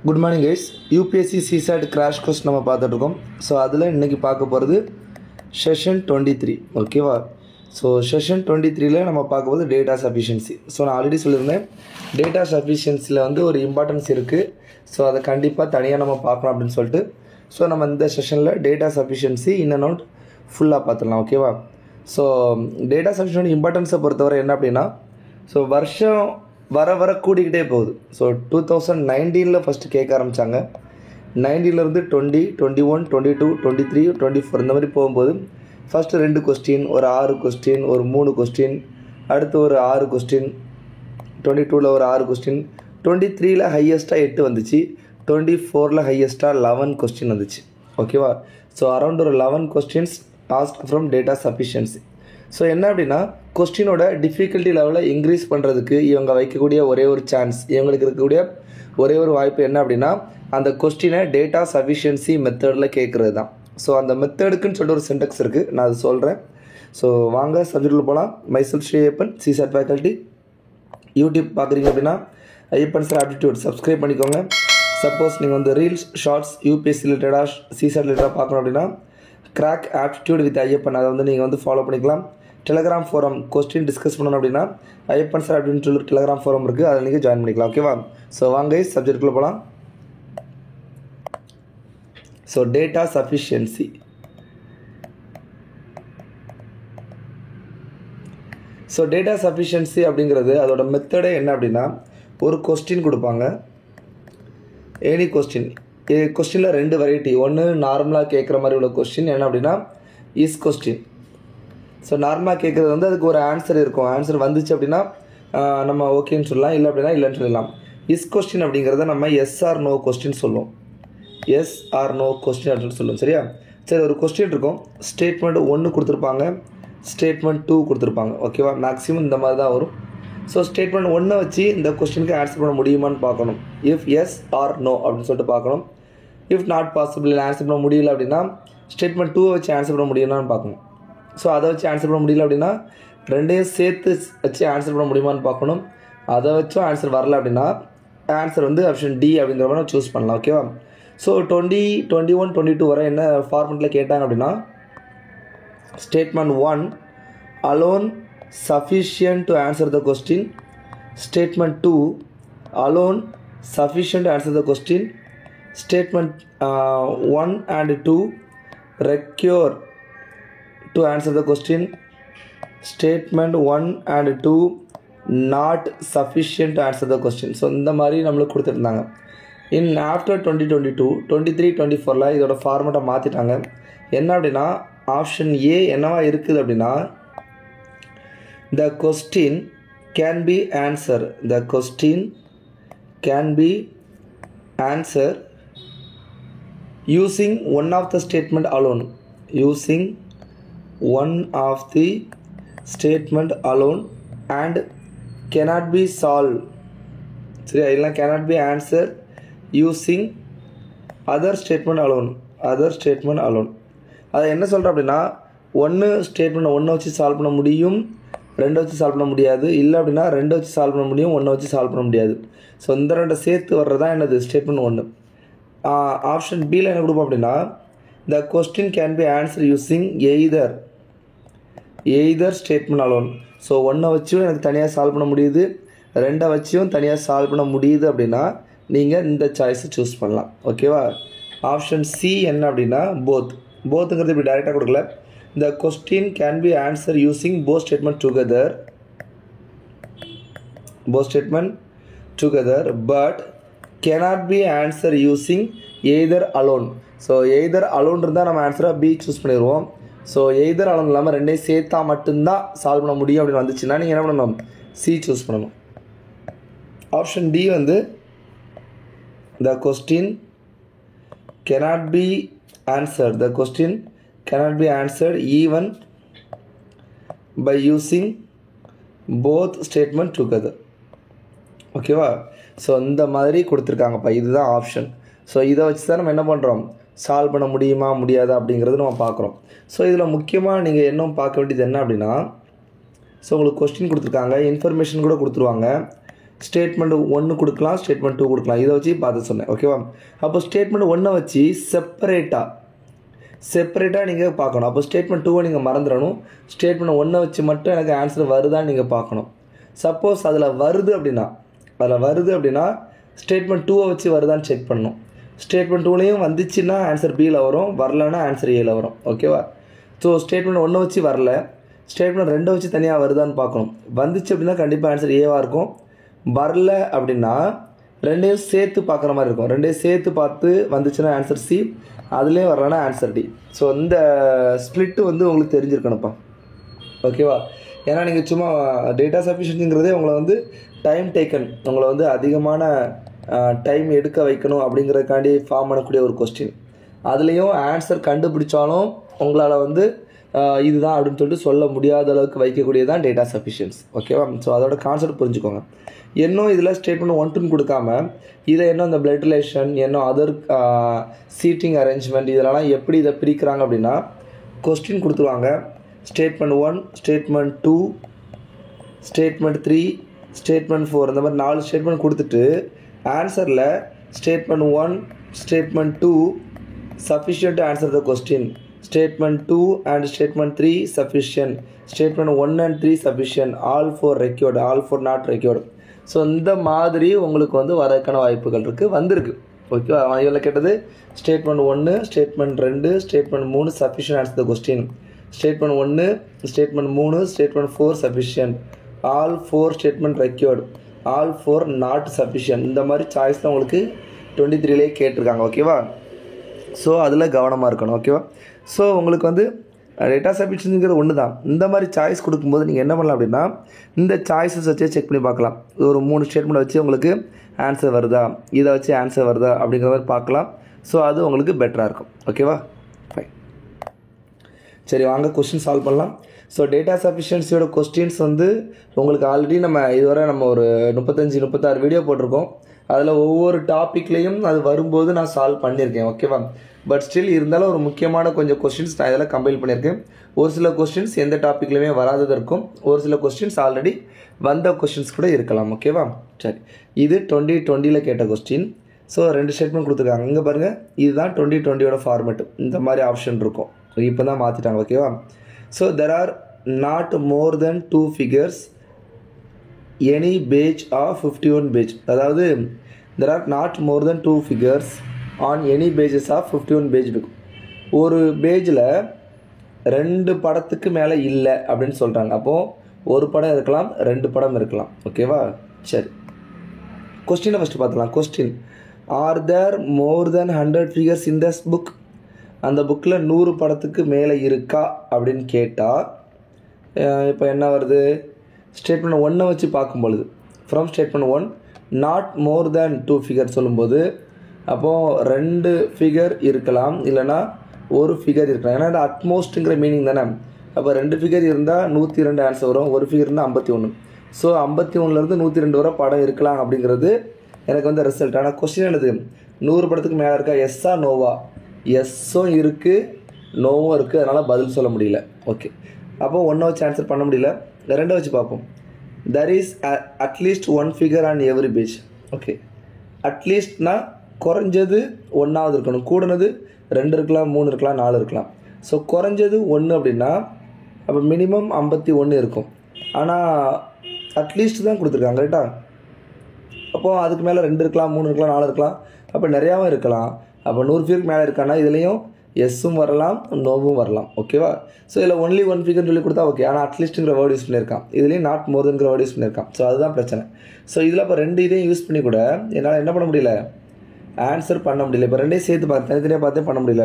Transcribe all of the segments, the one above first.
Good morning guys. UPSC CSAT crash course நம்ம பார்த்துட்ருக்கோம். So அதில் இன்றைக்கி பார்க்க போகிறது செஷன் 23. ஓகேவா? ஸோ செஷன் 23ல் நம்ம பார்க்க போகிறது டேட்டா சஃபிஷியன்சி. ஸோ நான் ஆல்ரெடி சொல்லியிருந்தேன், டேட்டா சஃபிஷியன்சியில் வந்து ஒரு இம்பார்ட்டன்ஸ் இருக்குது. ஸோ அதை கண்டிப்பாக தனியாக நம்ம பார்க்கணும் அப்படின்னு சொல்லிட்டு ஸோ நம்ம இந்த செஷனில் data sufficiency in and out ஃபுல்லாக பார்த்துடலாம். ஓகேவா? ஸோ டேட்டா சஃபிஷியன்சி இம்பார்ட்டன்ஸை பொறுத்தவரை என்ன அப்படின்னா, ஸோ வருஷம் வர கூடிக்கிட்டே போகுது. ஸோ 2019 ஃபஸ்ட்டு கேட்க ஆரம்பித்தாங்க. 19லேருந்து 20, 21, 22, 23, 24 இந்த மாதிரி போகும்போது ஃபஸ்ட்டு 2 கொஸ்டின், ஒரு 6 கொஸ்டின், ஒரு 3 கொஸ்டின், அடுத்து ஒரு 6 கொஸ்டின், 22ல் ஒரு 6 கொஸ்டின், 23ல் ஹையஸ்ட்டாக 8 வந்துச்சு, 24ல் ஹையஸ்ட்டாக 11 கொஸ்டின் வந்துச்சு. ஓகேவா? ஸோ அரௌண்ட் ஒரு 11 questions ask from data sufficiency. So என்ன அப்படின்னா, கொஸ்டினோட டிஃபிகல்ட்டி லெவலை இன்க்ரீஸ் பண்ணுறதுக்கு இவங்க வைக்கக்கூடிய ஒரே ஒரு சான்ஸ், இவங்களுக்கு இருக்கக்கூடிய ஒரே ஒரு வாய்ப்பு என்ன அப்படின்னா, அந்த கொஸ்டினை டேட்டா சஃபிஷியன்சி மெத்தடில் கேட்குறது தான். ஸோ அந்த மெத்தடுக்குன்னு சொல்லிட்டு ஒரு சின்டெக்ஸ் இருக்குது, நான் அது சொல்கிறேன். ஸோ வாங்க சப்ஜெக்டில் போகலாம். Myself Sri Ayyappan, CSAT faculty. YouTube பார்க்குறீங்க அப்படின்னா ஐயப்பன் சார் ஆப்டிடியூட் சப்ஸ்கிரைப் பண்ணிக்கோங்க. சப்போஸ் நீங்கள் வந்து ரீல்ஸ், ஷார்ட்ஸ், யூபிஎஸ்சி ரிலேட்டடாக, சிசாட் ரிலேட்டடாக பார்க்கணும் அப்படின்னா கிராக் ஆப்டிடியூட் வித் ஐயப்பன், அதை வந்து நீங்கள் வந்து ஃபாலோ பண்ணிக்கலாம். டெலகிராம் ஃபோரம் கொஸ்டின் டிஸ்கஸ் பண்ணணும் அப்படின்னா ஐயப்பன் சார் அப்படின்னு சொல்லி டெலகிராம் ஃபோரம் இருக்குது, அதில் நீங்கள் ஜாயின் பண்ணிக்கலாம். ஓகேவா? ஸோ வாங்க சப்ஜெக்டுக்குள்ளே போகலாம். So data sufficiency. So data sufficiency அப்படிங்கிறது அதோட மெத்தடே என்ன அப்படின்னா, ஒரு கொஸ்டின் கொடுப்பாங்க, எனி கொஸ்டின். கொஸ்டினில் 2 வெரைட்டி. ஒன்று நார்மலாக கேட்குற மாதிரி உள்ள கொஸ்டின், என்ன அப்படின்னா இஸ் கொஸ்டின். ஸோ நார்மலாக கேட்குறது வந்து அதுக்கு ஒரு ஆன்சர் இருக்கும். ஆன்சர் வந்துச்சு அப்படின்னா நம்ம ஓகேன்னு சொல்லலாம், இல்லை அப்படின்னா இல்லைன்னு சொல்லலாம். இஸ் கொஸ்டின் அப்படிங்கிறத நம்ம எஸ் ஆர் நோ கொஸ்டின் சொல்லுவோம். எஸ் ஆர் நோ கொஸ்டின் அப்படின்னு சொல்லுவோம். சரியா? சரி, ஒரு கொஸ்டின் இருக்கும், ஸ்டேட்மெண்ட் 1 கொடுத்துருப்பாங்க, ஸ்டேட்மெண்ட் 2 கொடுத்துருப்பாங்க. ஓகேவா? மேக்ஸிமம் இந்த மாதிரி தான் வரும். ஸோ ஸ்டேட்மெண்ட் 1 வச்சு இந்த கொஸ்டினுக்கு ஆன்சர் பண்ண முடியுமான்னு பார்க்கணும். இஃப் எஸ் ஆர் நோ அப்படின்னு சொல்லிட்டு பார்க்கணும். இஃப் நாட் பாசிபிள், ஆன்சர் பண்ண முடியல அப்படின்னா ஸ்டேட்மெண்ட் 2 வச்சு ஆன்சர் பண்ண முடியுமான்னு பார்க்கணும். ஸோ அதை வச்சு ஆன்சர் பண்ண முடியல அப்படின்னா 2யும் சேர்த்து வச்சு ஆன்சர் பண்ண முடியுமான்னு பார்க்கணும். அதை வச்சும் ஆன்சர் வரல அப்படின்னா ஆன்சர் வந்து ஆப்ஷன் டி அப்படிங்கிற மாதிரி சூஸ் பண்ணலாம். ஓகேவா? ஸோ 20, 21, 22 வரை என்ன ஃபார்மெட்டில் கேட்டாங்க அப்படின்னா, statement 1 alone sufficient to answer the question, statement 2 alone sufficient to answer the question, statement 1 and 2 require to answer the question, statement 1 and 2 not sufficient to answer the question. So இந்த மாதிரி நம்மளுக்கு கொடுத்துருந்தாங்க. இன் after 2022, 23, 24ல் இதோட ஃபார்மெட்டை மாற்றிட்டாங்க. என்ன அப்படின்னா, option A என்னவா இருக்குது அப்படின்னா, the question can be answered, the question can be answered using one of the statement alone, using one of the statement alone and cannot be solved. சரியா? இல்லை cannot be answered using other statement alone, other statement alone. அதை என்ன சொல்கிறேன் அப்படின்னா, ஒன்று statement 1 வச்சு solve பண்ண முடியும், 2 வச்சு சால்வ் பண்ண முடியாது, இல்லை அப்படின்னா 2 வச்சு சால்வ் பண்ண முடியும், 1 வச்சு சால்வ் பண்ண முடியாது. ஸோ இந்த 2 சேர்த்து வர்றதான் என்னது ஸ்டேட்மெண்ட் 1. ஆப்ஷன் பியில் என்ன கொடுப்போம் அப்படின்னா, த question can be answer using either statement alone. So 1 வச்சும் எனக்கு தனியாக சால்வ் பண்ண முடியுது, 2 வச்சும் தனியாக சால்வ் பண்ண முடியுது அப்படின்னா நீங்கள் இந்த சாய்ஸை சூஸ் பண்ணலாம். ஓகேவா? ஆப்ஷன் சி என்ன அப்படின்னா போத்துங்கிறது இப்படி டைரெக்டாக கொடுக்கல. The question can be answered using both statement together but cannot be answered using either alone. So either alone இருந்தால் நம்ம ஆன்சராக பி சூஸ் பண்ணிடுவோம். ஸோ எய்தர் அலோன் இல்லாமல் 2 சேர்த்தா மட்டும்தான் சால்வ் பண்ண முடியும் அப்படின்னு வந்துச்சுன்னா நீங்கள் என்ன பண்ணணும், சி சூஸ் பண்ணணும். ஆப்ஷன் டி வந்து the question cannot be answered, the question cannot be answered even by using both statement together. ஓகேவா? ஸோ இந்த மாதிரி கொடுத்துருக்காங்கப்பா, இதுதான் ஆப்ஷன். ஸோ இதை வச்சு தான் நம்ம என்ன பண்ணுறோம், சால்வ் பண்ண முடியுமா முடியாதா அப்படிங்கிறது நம்ம பார்க்குறோம். ஸோ இதில் முக்கியமாக நீங்கள் இன்னும் பார்க்க வேண்டியது என்ன அப்படின்னா, ஸோ உங்களுக்கு கொஸ்டின் கொடுத்துருக்காங்க, இன்ஃபர்மேஷன் கூட கொடுத்துருவாங்க. ஸ்டேட்மெண்ட் 1 கொடுக்கலாம், ஸ்டேட்மெண்ட் 2 கொடுக்கலாம். இதை வச்சு பார்த்து சொன்னேன். ஓகேவா? அப்போ ஸ்டேட்மெண்ட் 1 வச்சு செப்பரேட்டாக நீங்கள் பார்க்கணும். அப்போ ஸ்டேட்மெண்ட் 2 நீங்கள் மறந்துடணும். ஸ்டேட்மெண்ட் 1 வச்சு மட்டும் எனக்கு ஆன்சர் வருதான்னு நீங்கள் பார்க்கணும். சப்போஸ் அதில் வருது அப்படின்னா ஸ்டேட்மெண்ட் 2 வச்சு வருதான்னு செக் பண்ணணும். ஸ்டேட்மெண்ட் 2லையும் வந்துச்சுன்னா ஆன்சர் பியில் வரும், வரலன்னா ஆன்சர் ஏல வரும். ஓகேவா? ஸோ ஸ்டேட்மெண்ட் 1 வச்சு வரல, ஸ்டேட்மெண்ட் 2 வச்சு தனியாக வருதான்னு பார்க்கணும். வந்துச்சு அப்படின்னா கண்டிப்பாக ஆன்சர் ஏவாக இருக்கும். வரல அப்படின்னா ரெண்டையும் சேர்த்து பார்க்குற மாதிரி இருக்கும். ரெண்டையும் சேர்த்து பார்த்து வந்துச்சுன்னா ஆன்சர் சி, அதுலேயும் வரலன்னா ஆன்சர் டி. ஸோ இந்த ஸ்ப்ளிட்டு வந்து உங்களுக்கு தெரிஞ்சிருக்கணும்ப்பா. ஓகேவா? ஏன்னா நீங்கள் சும்மா டேட்டா சஃபிஷியன்சிங்கிறதே உங்களை வந்து டைம் டேக்கன், உங்களை வந்து அதிகமான டைம் எடுக்க வைக்கணும் அப்படிங்கிறதுக்காண்டி ஃபார்ம் பண்ணக்கூடிய ஒரு கொஸ்டின். அதுலேயும் ஆன்சர் கண்டுபிடிச்சாலும் உங்களால் வந்து இதுதான் அப்படின்னு சொல்லிட்டு சொல்ல முடியாத அளவுக்கு வைக்கக்கூடியது தான் டேட்டா சஃபிஷியன்ஸ். ஓகேவா? ஸோ அதோட கான்செப்ட் புரிஞ்சுக்கோங்க. இன்னும் இதில் ஸ்டேட்மெண்ட் 1 2 கொடுக்காம இதை இன்னும் இந்த பிளட் ரிலேஷன், இன்னும் அதர் சீட்டிங் அரேஞ்ச்மெண்ட், இதெல்லாம் எப்படி இதை பிரிக்கிறாங்க அப்படின்னா கொஸ்டின் கொடுத்துருவாங்க. ஸ்டேட்மெண்ட் 1, ஸ்டேட்மெண்ட் 2, ஸ்டேட்மெண்ட் 3, ஸ்டேட்மெண்ட் 4, இந்த மாதிரி 4 ஸ்டேட்மெண்ட் கொடுத்துட்டு ஆன்சரில் statement 1, statement 2 sufficient to answer the question, statement 2 and statement 3 sufficient, statement 1 and 3 sufficient, all 4 required, all 4 not required. So இந்த மாதிரி உங்களுக்கு வந்து வரதுக்கான வாய்ப்புகள் இருக்குது, வந்திருக்கு. ஓகேவா? இதில் கேட்டது statement 1, statement 2, statement 3 sufficient answer the question, statement 1, statement 3, statement 4 sufficient, all 4 statement required, all 4 not sufficient. இந்த மாதிரி சாய்ஸில் உங்களுக்கு 23லேயே கேட்டிருக்காங்க. ஓகேவா? ஸோ அதில் கவனமாக இருக்கணும். ஓகேவா? ஸோ உங்களுக்கு வந்து டேட்டா சஃபிஷியன்சிங்கிறது ஒன்று தான். இந்த மாதிரி சாய்ஸ் கொடுக்கும்போது நீங்கள் என்ன பண்ணலாம் அப்படின்னா இந்த சாய்ஸஸ் வச்சே செக் பண்ணி பார்க்கலாம். ஒரு 3 ஸ்டேட்மெண்ட் வச்சு உங்களுக்கு ஆன்சர் வருதா, இதை வச்சு ஆன்சர் வருதா அப்படிங்கிற மாதிரி பார்க்கலாம். ஸோ அது உங்களுக்கு பெட்டராக இருக்கும். ஓகேவா? ஃபைன். சரி, வாங்க கொஸ்டின் சால்வ் பண்ணலாம். ஸோ டேட்டா சஃபிஷியன்சியோட கொஸ்டின்ஸ் வந்து உங்களுக்கு ஆல்ரெடி இதுவரை நம்ம ஒரு 35-36 வீடியோ போட்டிருக்கோம். அதில் ஒவ்வொரு டாப்பிக்லேயும் அது வரும்போது நான் சால்வ் பண்ணியிருக்கேன். ஓகேவா? பட் ஸ்டில் இருந்தாலும் ஒரு முக்கியமான கொஞ்சம் கொஸ்டின்ஸ் நான் இதெல்லாம் கம்பைல் பண்ணியிருக்கேன். ஒரு சில கொஸ்டின்ஸ் எந்த டாப்பிக்லையுமே வராதது இருக்கும், ஒரு சில கொஸ்டின்ஸ் ஆல்ரெடி வந்த கொஸ்டின்ஸ் கூட இருக்கலாம். ஓகேவா? சரி, இது 2020ல் கேட்ட கொஸ்டின். ஸோ 2 ஸ்டேட்மெண்ட் கொடுத்துருக்காங்க. இங்கே பாருங்கள், இதுதான் 2020யோட ஃபார்மேட். இந்த மாதிரி ஆப்ஷன் இருக்கும். இப்போ தான் மாற்றிட்டாங்க. ஓகேவா? So there are not more then 2 figures any page of 51 page. அதாவது there are not more than 2 figures on any pages of 51 page book. ஒரு பேஜில் 2 படத்துக்கு மேலே இல்லை அப்படின்னு சொல்கிறாங்க. அப்போது ஒரு படம் இருக்கலாம், 2 படம் இருக்கலாம். ஓகேவா? சரி, கொஸ்டினை ஃபஸ்ட்டு பார்த்துக்கலாம். Question, are there more than 100 figures in this book? அந்த புக்கில் 100 படத்துக்கு மேலே இருக்கா அப்படின்னு கேட்டால் இப்போ என்ன வருது? ஸ்டேட்மெண்ட் 1 வச்சு பார்க்கும்பொழுது from statement 1 not more than 2 figure சொல்லும்போது அப்போது 2 figure இருக்கலாம், இல்லைனா 1 figure இருக்கலாம். ஏன்னா அட்மோஸ்ட்டுங்கிற மீனிங் தானே. அப்போ 2 figure இருந்தால் 102 ஆன்சர் வரும், 1 figure இருந்தால் 51. ஸோ 51லேருந்து 102 வரை படம் இருக்கலாம் அப்படிங்கிறது எனக்கு வந்து ரிசல்ட். ஆனால் கொஸ்டின் என்னது? 100 படத்துக்கு மேலே இருக்கா, எஸ்ஸா நோவா? எஸ்ஸும் இருக்குது, நோவும் இருக்குது. அதனால் பதில் சொல்ல முடியல. ஓகே, அப்போ 1 வச்சு ஆன்சர் பண்ண முடியல. 2 வச்சு பார்ப்போம். there is atleast 1 figure on every page. Okay, அட்லீஸ்ட்னா குறைஞ்சது 1ஆவது இருக்கணும், கூடனது 2 இருக்கலாம், 3 இருக்கலாம், 4 இருக்கலாம். ஸோ குறைஞ்சது 1 அப்படின்னா அப்போ மினிமம் 51 இருக்கும். ஆனால் அட்லீஸ்ட் தான் கொடுத்துருக்காங்க, ரைட்டா? அப்போது அதுக்கு மேலே 2 இருக்கலாம், 3 இருக்கலாம், 4 இருக்கலாம், அப்போ நிறையாவும் இருக்கலாம். அப்போ 100 figure மேலே இருக்கான்னா இதுலேயும் எஸ்ஸும் வரலாம், நோவும் வரலாம். ஓகேவா? ஸோ இதில் ஒன்லி 1 figure சொல்லி கொடுத்தா ஓகே. ஆனால் அட்லீஸ்ட்டுங்கிற வேர்டு யூஸ் பண்ணியிருக்கான், இதுலேயும் நாட் மோர் தென்கிற வேர்டு யூஸ் பண்ணியிருக்கான். ஸோ அதுதான் பிரச்சனை. ஸோ இதில் இப்போ 2 இதையும் யூஸ் பண்ணி கூட என்னால் என்ன பண்ண முடியல, ஆன்சர் பண்ண முடியல. இப்போ 2 சேர்த்து பார்த்து தனித்தனியாக பார்த்தே பண்ண முடியல.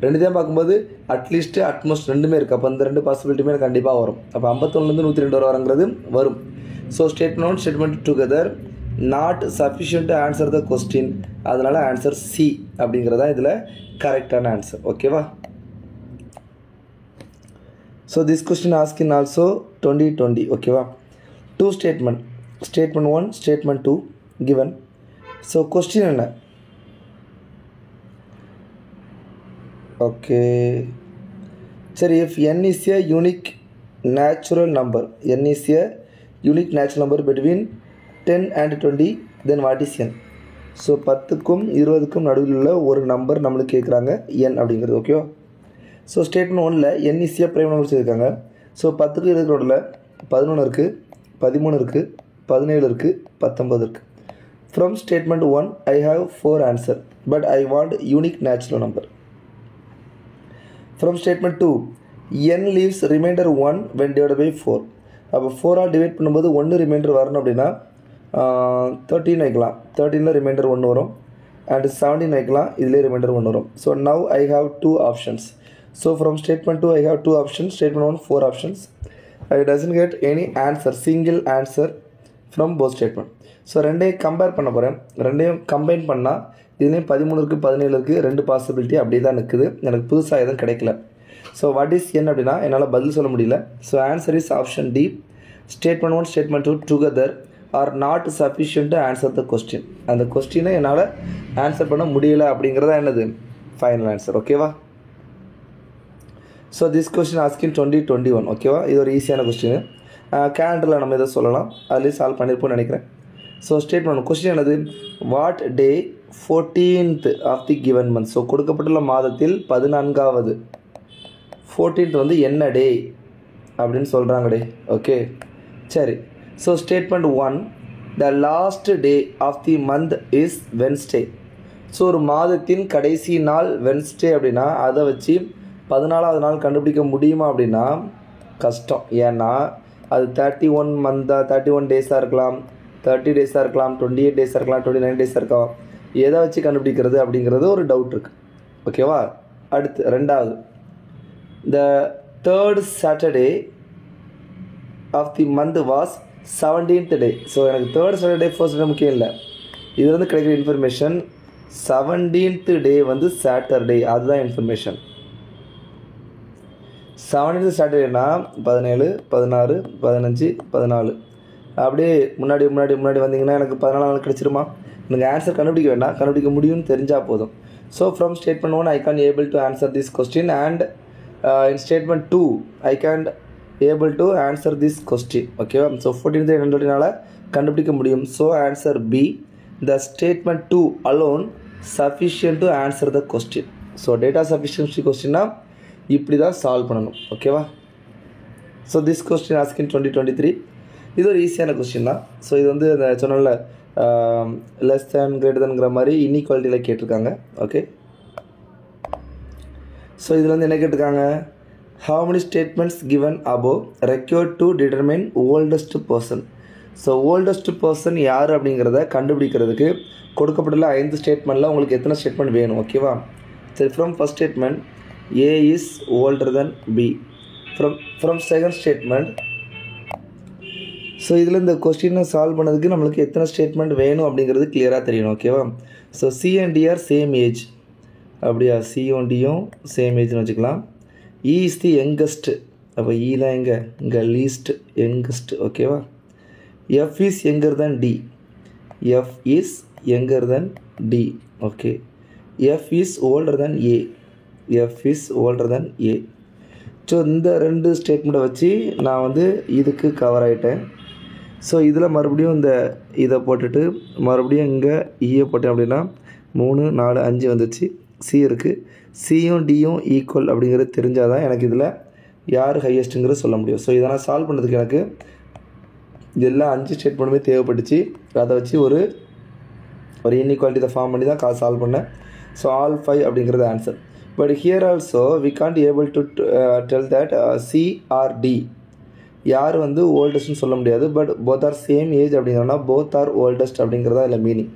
2 பார்க்கும்போது அட்லீஸ்ட்டு அட்மோஸ்ட் 2மே இருக்குது. அப்போ இந்த 2 பாசிபிலிட்டியுமே கண்டிப்பாக வரும். அப்போ 51லேருந்து 102 வரை வரங்கிறது வரும். So statement 1 statement together not sufficient to answer the question. அதனால் ஆன்சர் சி அப்படிங்கிறதா இதில் கரெக்டான ஆன்சர். ஓகேவா? So this question ask in also 2020. ஓகேவா? 2 statement, statement 1 statement 2 given. So question என்ன? ஓகே, சரி, if n is a unique natural number, n is a unique natural number between 10 and 20, then what is n? So 10க்கும் 20க்கும் நடுவில் உள்ள ஒரு number நம்மளுக்கு கேட்குறாங்க n அப்படிங்கிறது. ஓகேவா? ஸோ ஸ்டேட்மெண்ட் 1ல் n is a prime number சொல்லியிருக்காங்க. ஸோ 10க்கு 20க்கு நடுவில் 11 இருக்குது, 13 இருக்குது, 17 இருக்குது, 19 இருக்குது. From statement 1 I have 4 answer but I want unique natural number. From statement 2 n leaves remainder 1 when divided by 4. அப்போ 4 டிவைட் பண்ணும்போது 1 ரிமைண்டர் வரணும் அப்படின்னா 13 வைக்கலாம். 13ல் ரிமைண்டர் 1 வரும். அண்ட் 17 வைக்கலாம். இதிலே ரிமைண்டர் 1 வரும். So now I have 2 options. So from statement 2 I have 2 options. Statement 1 4 options. I doesn't get any answer, single answer from both statement. So ரெண்டையும் கம்பேர் பண்ண போகிறேன். ரெண்டையும் கம்பைன் பண்ணால் இதுலேயும் 13 இருக்குது, 17 இருக்குது, 2 பாசிபிலிட்டி அப்படியே தான் நிற்குது. எனக்கு புதுசாக எதுவும் கிடைக்கல. ஸோ வாட் இஸ் n அப்படின்னா என்னால் பதில் சொல்ல முடியல. So answer is option D. Statement 1 statement 2 together are not sufficient to answer the question. அந்த கொஸ்டினை என்னால் ஆன்சர் பண்ண முடியலை அப்படிங்கிறதா என்னது ஃபைனல் ஆன்சர். ஓகேவா? So this question asked in 2021. ஓகேவா? இது ஒரு ஈஸியான கொஸ்டின். கேலண்டரில் நம்ம இதை சொல்லலாம், அதுலேயும் சால்வ் பண்ணியிருப்போம்னு நினைக்கிறேன். ஸோ ஸ்டேட்மெண்ட் கொஸ்டின் என்னது? What day 14th of the given month. So கொடுக்கப்பட்டுள்ள மாதத்தில் 14வது 14th வந்து என்ன டே அப்படின்னு சொல்கிறாங்க டே. ஓகே, சரி. So statement 1 the last day of the month is Wednesday. So ஒரு மாதத்தின் கடைசி நாள் வென்ஸ்டே அப்படின்னா அதை வச்சு 14வது நாள் கண்டுபிடிக்க முடியுமா அப்படின்னா கஷ்டம். ஏன்னா அது 31 மந்தாக 31 டேஸாக இருக்கலாம், 30 டேஸாக இருக்கலாம், 28 டேஸாக இருக்கலாம், 29 டேஸாக இருக்கலாம். எதை வச்சு கண்டுபிடிக்கிறது அப்படிங்கிறது ஒரு டவுட் இருக்குது. ஓகேவா? அடுத்து ரெண்டாவது the third Saturday of the month was 17th day. So எனக்கு தேர்ட் சாட்டர்டே ஃபர்ஸ்ட் சாட்டர்டே முக்கியம் இல்லை. இது வந்து கிடைக்கிற இன்ஃபர்மேஷன் 17th டே வந்து சாட்டர்டே, அதுதான் இன்ஃபர்மேஷன். 17th சாட்டர்டேனா 17, 16, 15, 14 அப்படியே முன்னாடி முன்னாடி முன்னாடி வந்தீங்கன்னா எனக்கு 14 நாள் கிடச்சிருமா? எனக்கு ஆன்சர் கண்டுபிடிக்க வேண்டாம், கண்டுபிடிக்க முடியும்னு தெரிஞ்சால் போதும். So from statement 1 I can able to answer this question and in statement 2 I can able to answer this question. ஓகேவா? ஸோ 14th என்னன்றதுனால கண்டுபிடிக்க முடியும். So answer B, the statement 2 alone sufficient to answer the question. So data sufficiency கொஸ்டின்னா இப்படி தான் solve பண்ணணும். ஓகேவா? So this question asked in 2023. இது ஒரு ஈஸியான கொஸ்டின் தான். ஸோ இது வந்து அந்த சொன்னல லெஸ் தேன் கிரேட்டர் தேன்ங்கிற மாதிரி இன்இக்வாலிட்டியில் கேட்டிருக்காங்க. ஓகே, ஸோ இதில் வந்து என்ன கேட்டிருக்காங்க? how many statements given above required to determine oldest person. So oldest person யார் அப்படிங்கிறத கண்டுபிடிக்கிறதுக்கு கொடுக்கப்பட்டுள்ள 5 ஸ்டேட்மெண்ட்டில் உங்களுக்கு எத்தனை ஸ்டேட்மெண்ட் வேணும்? ஓகேவா? சரி, from first statement A is older than B. From second statement. So இதில் இந்த கொஸ்டினை சால்வ் பண்ணதுக்கு நம்மளுக்கு எத்தனை ஸ்டேட்மெண்ட் வேணும் அப்படிங்கிறது கிளியராக தெரியணும். ஓகேவா? So C and D are same age. அப்படியா? சியும் டியும் சேம் ஏஜ்னு வச்சுக்கலாம். E is the youngest. அப்போ ஈலாம் எங்கே? இங்கே லீஸ்ட், யங்கஸ்ட். ஓகேவா? F is younger than D. F is younger than D. Okay. F is older than A. F is older than A. So இந்த 2 ஸ்டேட்மெண்ட்டை வச்சு நான் வந்து இதுக்கு கவர் ஆகிட்டேன். ஸோ இதில் மறுபடியும் இந்த இதை போட்டுட்டு மறுபடியும் இங்கே ஈயை போட்டேன் அப்படின்னா 3, 4, 5 வந்துச்சு. சி இருக்குது. சியும் டியும் ஈக்குவல் அப்படிங்கிறது தெரிஞ்சால் தான் எனக்கு இதில் யார் ஹையஸ்ட்டுங்கிறது சொல்ல முடியும். ஸோ இதை நான் சால்வ் பண்ணுறதுக்கு எனக்கு இதெல்லாம் 5 ஸ்டேட்மெண்ட்டுமே தேவைப்பட்டுச்சு. அதை வச்சு ஒரு இன்இக்வாலிட்டி ஃபார்ம் பண்ணி தான் சால்வ் பண்ணேன். ஸோ ஆல் 5 அப்படிங்கிறது ஆன்சர். But here also we can't able to tell that C or D யார் வந்து ஓல்டஸ்ட்னு சொல்ல முடியாது. But both are same age அப்படிங்கிறனா போத் ஆர் ஓல்டஸ்ட் அப்படிங்கிறதா இல்லை மீனிங்.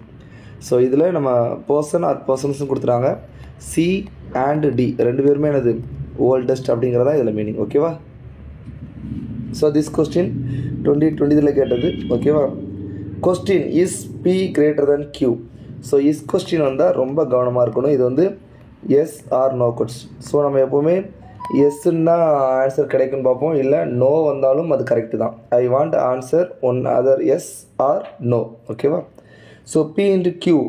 ஸோ இதில் நம்ம பர்சன் ஆர் பர்சன்ஸ்னு கொடுத்துட்டாங்க. சி அண்ட் டி 2 பேருமே என்னது ஓல்டஸ்ட் அப்படிங்கிறதா இதில் மீனிங். ஓகேவா? ஸோ திஸ் கொஸ்டின் 2020 கேட்டது. ஓகேவா? Question is P greater than Q. So is question வந்தால் ரொம்ப கவனமாக இருக்கணும். இது வந்து yes or no question. So நம்ம எப்போவுமே எஸ்ன்னா ஆன்சர் கிடைக்குன்னு பார்ப்போம், இல்லை நோ வந்தாலும் அது கரெக்டு தான். I want answer one other yes or no. ஓகேவா? ஸோ பி இன்ட்டு கியூ,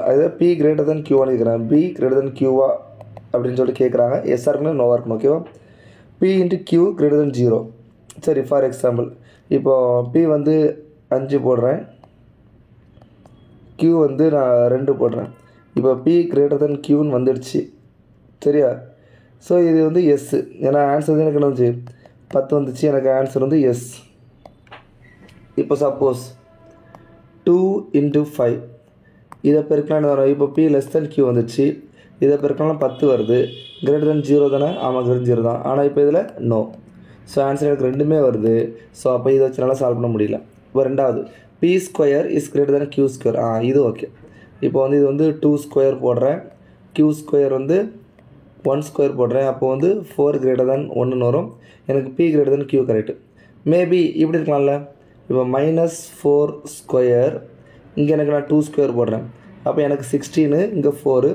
அதாவது பி கிரேட்டர் தென் கியூவான்னு கேட்குறாங்க. பி கிரேட்டர் தென் கியூவா அப்படின்னு சொல்லிட்டு கேட்குறாங்க. எஸ்ஆர் இருக்கணும், நோவாக இருக்கணும். ஓகேவா? P into Q greater than 0. சரி, ஃபார் எக்ஸாம்பிள் இப்போது பி வந்து 5 போடுறேன், Q வந்து நான் 2 போடுறேன். இப்போ P greater than Qன்னு வந்துடுச்சு சரியா. ஸோ இது வந்து எஸ், ஏன்னா ஆன்சர் வந்து எனக்கு என்ன வந்துச்சு 10 வந்துச்சு, எனக்கு ஆன்சர் வந்து எஸ். இப்போ சப்போஸ் 2 × 5 இதை பெருக்கலாம் என்ன வரும், இப்போ P less than Q வந்துச்சு, இதை பெருக்கலாம் 10 வருது, greater than 0 தானே, ஆமாம் greater than 0 தான். ஆனால் இப்போ இதில் நோ, ஸோ ஆன்சர் எனக்கு ரெண்டுமே வருது. ஸோ அப்போ இதை வச்சு நல்லா சால்வ் பண்ண முடியல. இப்போ ரெண்டாவது P square is greater than Q square, இது ஓகே. இப்போ வந்து இது வந்து 2 ஸ்கொயர் போடுறேன், Q ஸ்கொயர் வந்து 1 ஸ்கொயர் போடுறேன், அப்போ வந்து 4 greater than 1ன்னு வரும். எனக்கு P greater than Q correct. Maybe இப்படி இருக்கலாம்ல, இப்போ -4 ஸ்கொயர், இங்கே எனக்கு நான் 2 ஸ்கொயர் போடுறேன், அப்போ எனக்கு 16, இங்கே 4,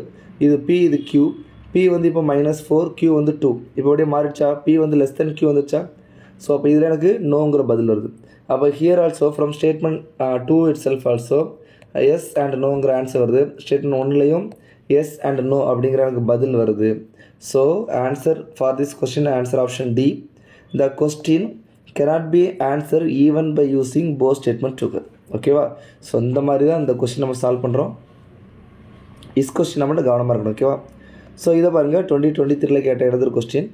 இது P இது Q, P வந்து இப்போ -4, Q வந்து 2, இப்போ அப்படியே மாறிடுச்சா, P வந்து லெஸ் தென் Q வந்துச்சா. ஸோ அப்போ இதில் எனக்கு நோங்கிற பதில் வருது. அப்போ here also from statement 2 itself also yes and நோங்கிற ஆன்சர் வருது. ஸ்டேட்மெண்ட் 1லையும் எஸ் அண்ட் நோ அப்படிங்கிற எனக்கு பதில் வருது. So answer for this question answer option D. The question cannot be answered even by using both statement together. ஓகேவா. So இந்த மாதிரி தான் இந்த கொஸ்டின் நம்ம சால்வ் பண்ணுறோம். இஸ் கொஸ்டின் மட்டும் கவனமாக இருக்கணும். ஓகேவா. ஸோ இதை பாருங்கள் 2023 கேட்ட எழுதுகிற கொஸ்டின்.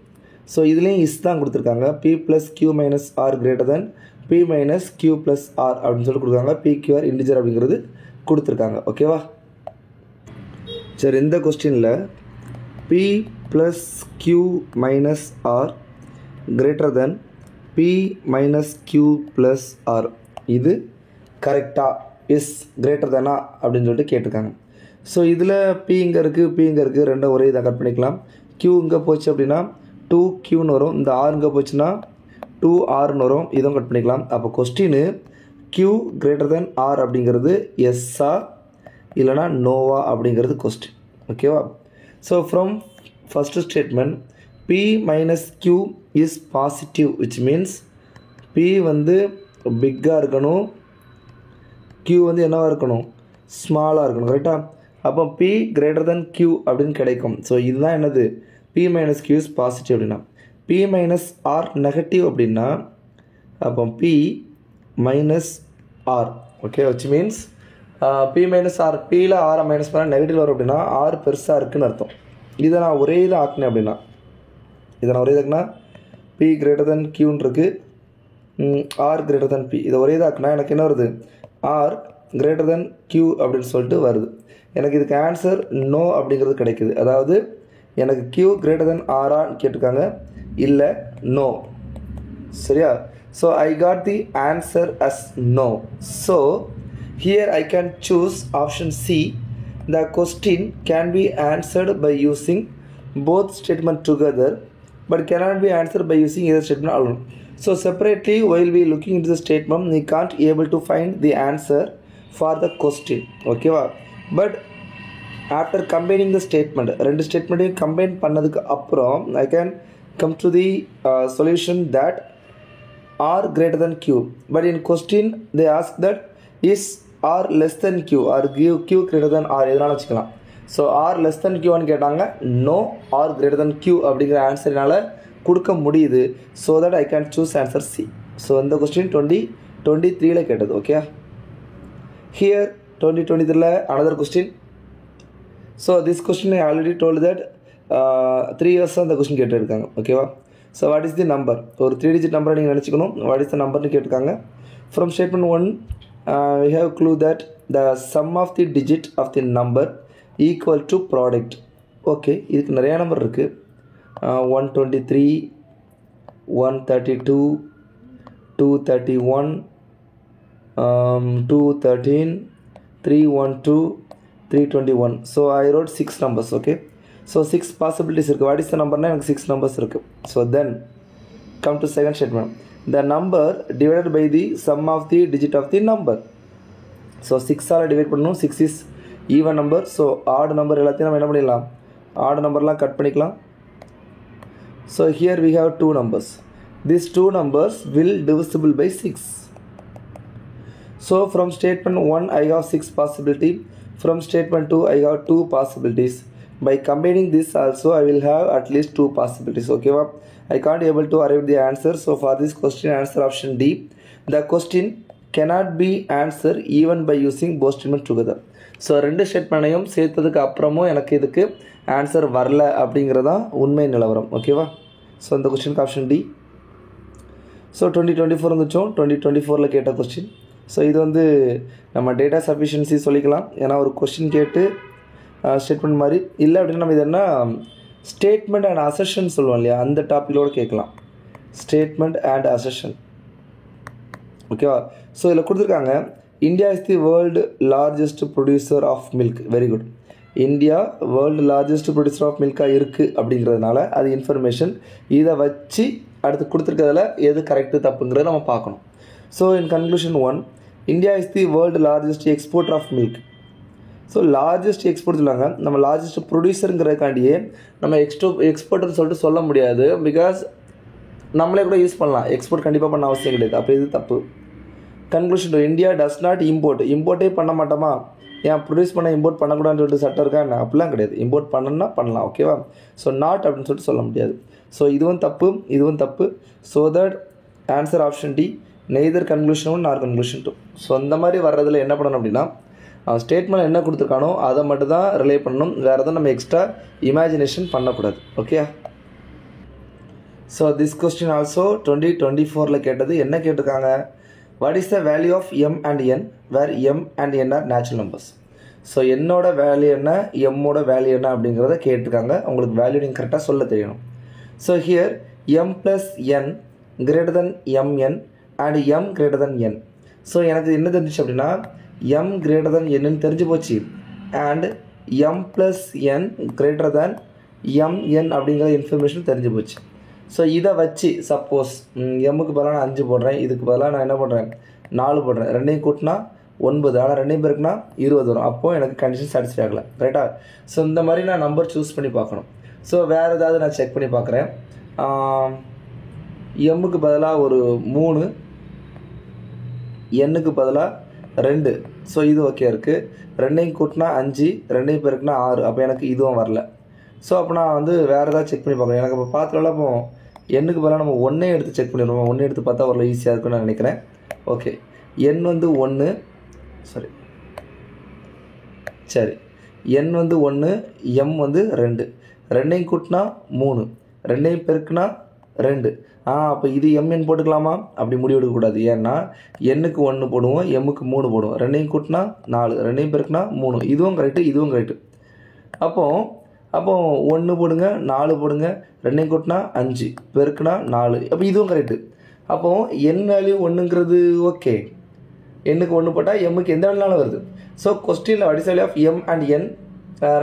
ஸோ இதுலேயும் இஸ் தான் கொடுத்துருக்காங்க. P + Q - R greater than P - Q + R அப்படின்னு சொல்லி கொடுக்குறாங்க. PQR இன்டிஜர் அப்படிங்கிறது கொடுத்துருக்காங்க. ஓகேவா. சரி, இந்த கொஸ்டினில் P + Q - R greater than P - Q + R இது கரெக்டாக இஸ் கிரேட்டர் தானா அப்படின்னு சொல்லிட்டு கேட்டிருக்காங்க. ஸோ இதில் P இங்கே இருக்குது, ரெண்டும் ஒரே இதை கட் பண்ணிக்கலாம். Q இங்கே போச்சு அப்படின்னா 2Qன்னு வரும், இந்த R இங்கே போச்சுன்னா 2Rன்னு வரும், இதுவும் கட் பண்ணிக்கலாம். அப்போ question Q greater than R அப்படிங்கிறது எஸ்ஸா இல்லைனா நோவா அப்படிங்கிறது கொஸ்டின். ஓகேவா. So from first statement P - Q is positive, which means P வந்து பிக்காக இருக்கணும், Q வந்து என்னவாக இருக்கணும், ஸ்மாலாக இருக்கணும். கரெக்டாக. அப்போ P greater than Q அப்படின்னு கிடைக்கும். ஸோ இதுதான் என்னது, P - Q இஸ் பாசிட்டிவ் அப்படின்னா. P - R நெகட்டிவ் அப்படின்னா அப்போ P - R. Okay, which means P - R, Pயில் R minus பண்ணால் நெகட்டிவ் வரும் அப்படின்னா R பெருசாக இருக்குதுன்னு அர்த்தம். இதை நான் ஒரே இதை ஆக்கினேன் அப்படின்னா, இதை நான் ஒரே இதாக்குனா P greater than Qன்னு இருக்குது, R greater than P, இதை ஒரே இதாக்குனா எனக்கு என்ன வருது, R greater than Q அப்படின்னு சொல்லிட்டு வருது. எனக்கு இதுக்கு ஆன்சர் நோ அப்படிங்கிறது கிடைக்குது. அதாவது எனக்கு Q greater than R கேட்டிருக்காங்க, இல்லை நோ. சரியா. So I got the answer as no. So here I can choose option C. The question can be answered by using both statement together but cannot be answered by using either statement alone. So separately, while we looking into the statement, we can't able to find the answer for the question. Okay va. But after combining the statement, ரெண்டு ஸ்டேட்மெண்ட்டையும் combine பண்ணதுக்கு அப்புறம் I can come to the solution that R greater than Q. But in question they ask that is R less than Q or Q greater than R எதனால வச்சுக்கலாம். So R less than Qன்னு கேட்டாங்க, no R greater than Q அப்படிங்கிற answer என்னால் கொடுக்க முடியுது. So that I can choose answer C. So இந்த question 2023 கேட்டது. Okay. Here 2023 another question. So this question I already told that 3 இயர்ஸாக அந்த கொஸ்டின் கேட்டுருக்காங்க. ஓகேவா. So what is the number, ஒரு 3 digit நம்பரை நீங்கள் நினச்சிக்கணும். வாட் இஸ் த நம்பர்னு கேட்டிருக்காங்க. From statement 1 we have clue that the sum of the digit of the number equal to product. Okay, இதுக்கு நிறையா நம்பர் இருக்குது. 123, 132, 231, 213, 312, 321. So I wrote 6 numbers. ஓகே. So 6 possibilities இருக்குது. வாட் இஸ் த நம்பர்னால் எனக்கு 6 numbers இருக்குது. So then come to second statement. The number divided by the sum of the digit of the number. So 6ஆல் divide பண்ணணும். 6 is even number. So odd number எல்லாத்தையும் நம்ம என்ன பண்ணிடலாம், ஆட் நம்பர்லாம் கட் பண்ணிக்கலாம். So here we have 2 numbers. These 2 numbers will divisible by 6. So from statement 1 I have 6 possibility. From statement 2 I have 2 possibilities. By combining this also I will have at least 2 possibilities. Okay, I can't able to arrive the answer. So for this question answer option D. The question cannot be answered even by using both statement together. So ரெண்டு ஸ்டேட்மெண்ட்டையும் சேர்த்ததுக்கு அப்புறமும் எனக்கு இதுக்கு answer வரல அப்படிங்கிறதான் உண்மை நிலவரம். ஓகேவா? ஸோ இந்த கொஸ்டினுக்கு ஆப்ஷன் டி. ஸோ 2024 வந்துச்சோம், 2024 கேட்ட கொஸ்டின். ஸோ இது வந்து நம்ம டேட்டா சஃபிஷியன்சி சொல்லிக்கலாம். ஏன்னா ஒரு கொஸ்டின் கேட்டு ஸ்டேட்மெண்ட் மாதிரி இல்லை அப்படின்னா நம்ம இது என்ன ஸ்டேட்மெண்ட் அண்ட் அசெஷன் சொல்லுவோம் இல்லையா, அந்த டாப்பிக்கோடு கேட்கலாம். Statement and assertion. ஓகேவா? ஸோ இதில் கொடுத்துருக்காங்க India is the world largest producer of milk. Very good. India world largest producer of மில்காக இருக்குது அப்படிங்கிறதுனால அது இன்ஃபர்மேஷன். இதை வச்சு அடுத்து கொடுத்துருக்கிறதுல எது கரெக்டு தப்புங்கிறத நம்ம பார்க்கணும். So in conclusion 1, India is the world largest exporter of milk. So largest export சொல்லாங்க, நம்ம லார்ஜஸ்ட் ப்ரொடியூசருங்கிறதுக்காண்டியே நம்ம எக்ஸ்போர்ட்னு சொல்லிட்டு சொல்ல முடியாது. பிகாஸ் நம்மளே கூட யூஸ் பண்ணலாம், எக்ஸ்போர்ட் கண்டிப்பாக பண்ண அவசியம் கிடையாது. அப்போ இது தப்பு. கன்க்ளூஷன் 2, இந்தியா டஸ் நாட் இம்போர்ட்டே பண்ண மாட்டோமா, ஏன் ப்ரொடியூஸ் பண்ண இம்போர்ட் பண்ணக்கூடாதுன்னு சொல்லிட்டு சட்டம் இருக்கா என்ன? அப்படிலாம் கிடையாது. இம்போர்ட் பண்ணணும்னா பண்ணலாம். ஓகேவா? ஸோ நாட் அப்படின்னு சொல்லிட்டு சொல்ல முடியாது. ஸோ இதுவும் தப்பு, இதுவும் தப்பு. So that answer option D, neither conclusion 1 nor conclusion 2. So அந்த மாதிரி வர்றதில் என்ன பண்ணணும் அப்படின்னா அவன் ஸ்டேட்மெண்ட் என்ன கொடுத்துருக்கானோ அதை மட்டும் தான் ரிலே பண்ணணும், வேறு எதுவும் நம்ம எக்ஸ்ட்ரா இமேஜினேஷன் பண்ணக்கூடாது. Okay? So this question also 2024 கேட்டது. என்ன கேட்டிருக்காங்க? What is the value of M and N where M and N are natural numbers. So என்னோட வேல்யூ என்ன, எம்மோட வேல்யூ என்ன அப்படிங்கிறத கேட்டிருக்காங்க. உங்களுக்கு வேல்யூ நீங்கள் கரெக்டாக சொல்ல தெரியணும். So here M plus N greater than M N and M greater than N. So எனக்கு என்ன தெரிஞ்சிச்சு அப்படின்னா எம் கிரேட்டர் தென் என்னன்னு தெரிஞ்சு போச்சு, and M plus N greater than M N அப்படிங்கிற இன்ஃபர்மேஷன் தெரிஞ்சு போச்சு. ஸோ இதை வச்சு சப்போஸ் எம்முக்கு பதிலாக நான் 5 போடுறேன், இதுக்கு பதிலாக நான் என்ன பண்ணுறேன் 4 போடுறேன், ரெண்டையும் கூட்டினா 9, ஆனால் ரெண்டையும் பேருக்குனா 20 வரும். அப்போது எனக்கு கண்டிஷன் சாட்டிஸ்ஃபை ஆகலை. ரைட்டா? ஸோ இந்த மாதிரி நான் நம்பர் சூஸ் பண்ணி பார்க்கணும். ஸோ வேறு ஏதாவது நான் செக் பண்ணி பார்க்குறேன். எம்முக்கு பதிலாக ஒரு 3, எண்ணுக்கு பதிலாக 2. ஸோ இது ஓகே இருக்குது. ரெண்டையும் கூட்டினா 5, ரெண்டையும் பேருக்குனா 6. அப்போ எனக்கு இதுவும் வரல. ஸோ அப்போ நான் வந்து வேறு ஏதாவது செக் பண்ணி பார்க்குறேன். எனக்கு இப்போ பார்த்துக்கலாம். அப்போ எண்ணுக்கு பதிலாக நம்ம 1 எடுத்து செக் பண்ணிடுவோம். 1 எடுத்து பார்த்தா ஒரு ஈஸியாக இருக்குன்னு நான் நினைக்கிறேன். ஓகே, எண் வந்து 1, சரி எண் வந்து 1, எம் வந்து 2, ரெண்டையும் கூட்டினா 3, ரெண்டையும் பெருக்குனா 2. அப்போ இது எம்என் போட்டுக்கலாமா? அப்படி முடிவு எடுக்கக்கூடாது. ஏன்னா எண்ணுக்கு 1 போடுவோம், எம்முக்கு 3 போடுவோம், ரெண்டையும் கூட்டினா 4, ரெண்டையும் பெருக்குனா 3. இதுவும் கரெக்டு, இதுவும் கரெக்டு. அப்போ 1 போடுங்க, 4 போடுங்க, ரெண்டையும் கூட்டினா 5, பெருக்குனா 4. அப்போ இதுவும் கரெக்டு. அப்போது என் வேல்யூ 1ங்கிறது ஓகே. எண்ணுக்கு 1 போட்டால் எம்முக்கு எந்த வேலைனாலும் வருது. ஸோ கொஸ்டினில் what is value of M and N,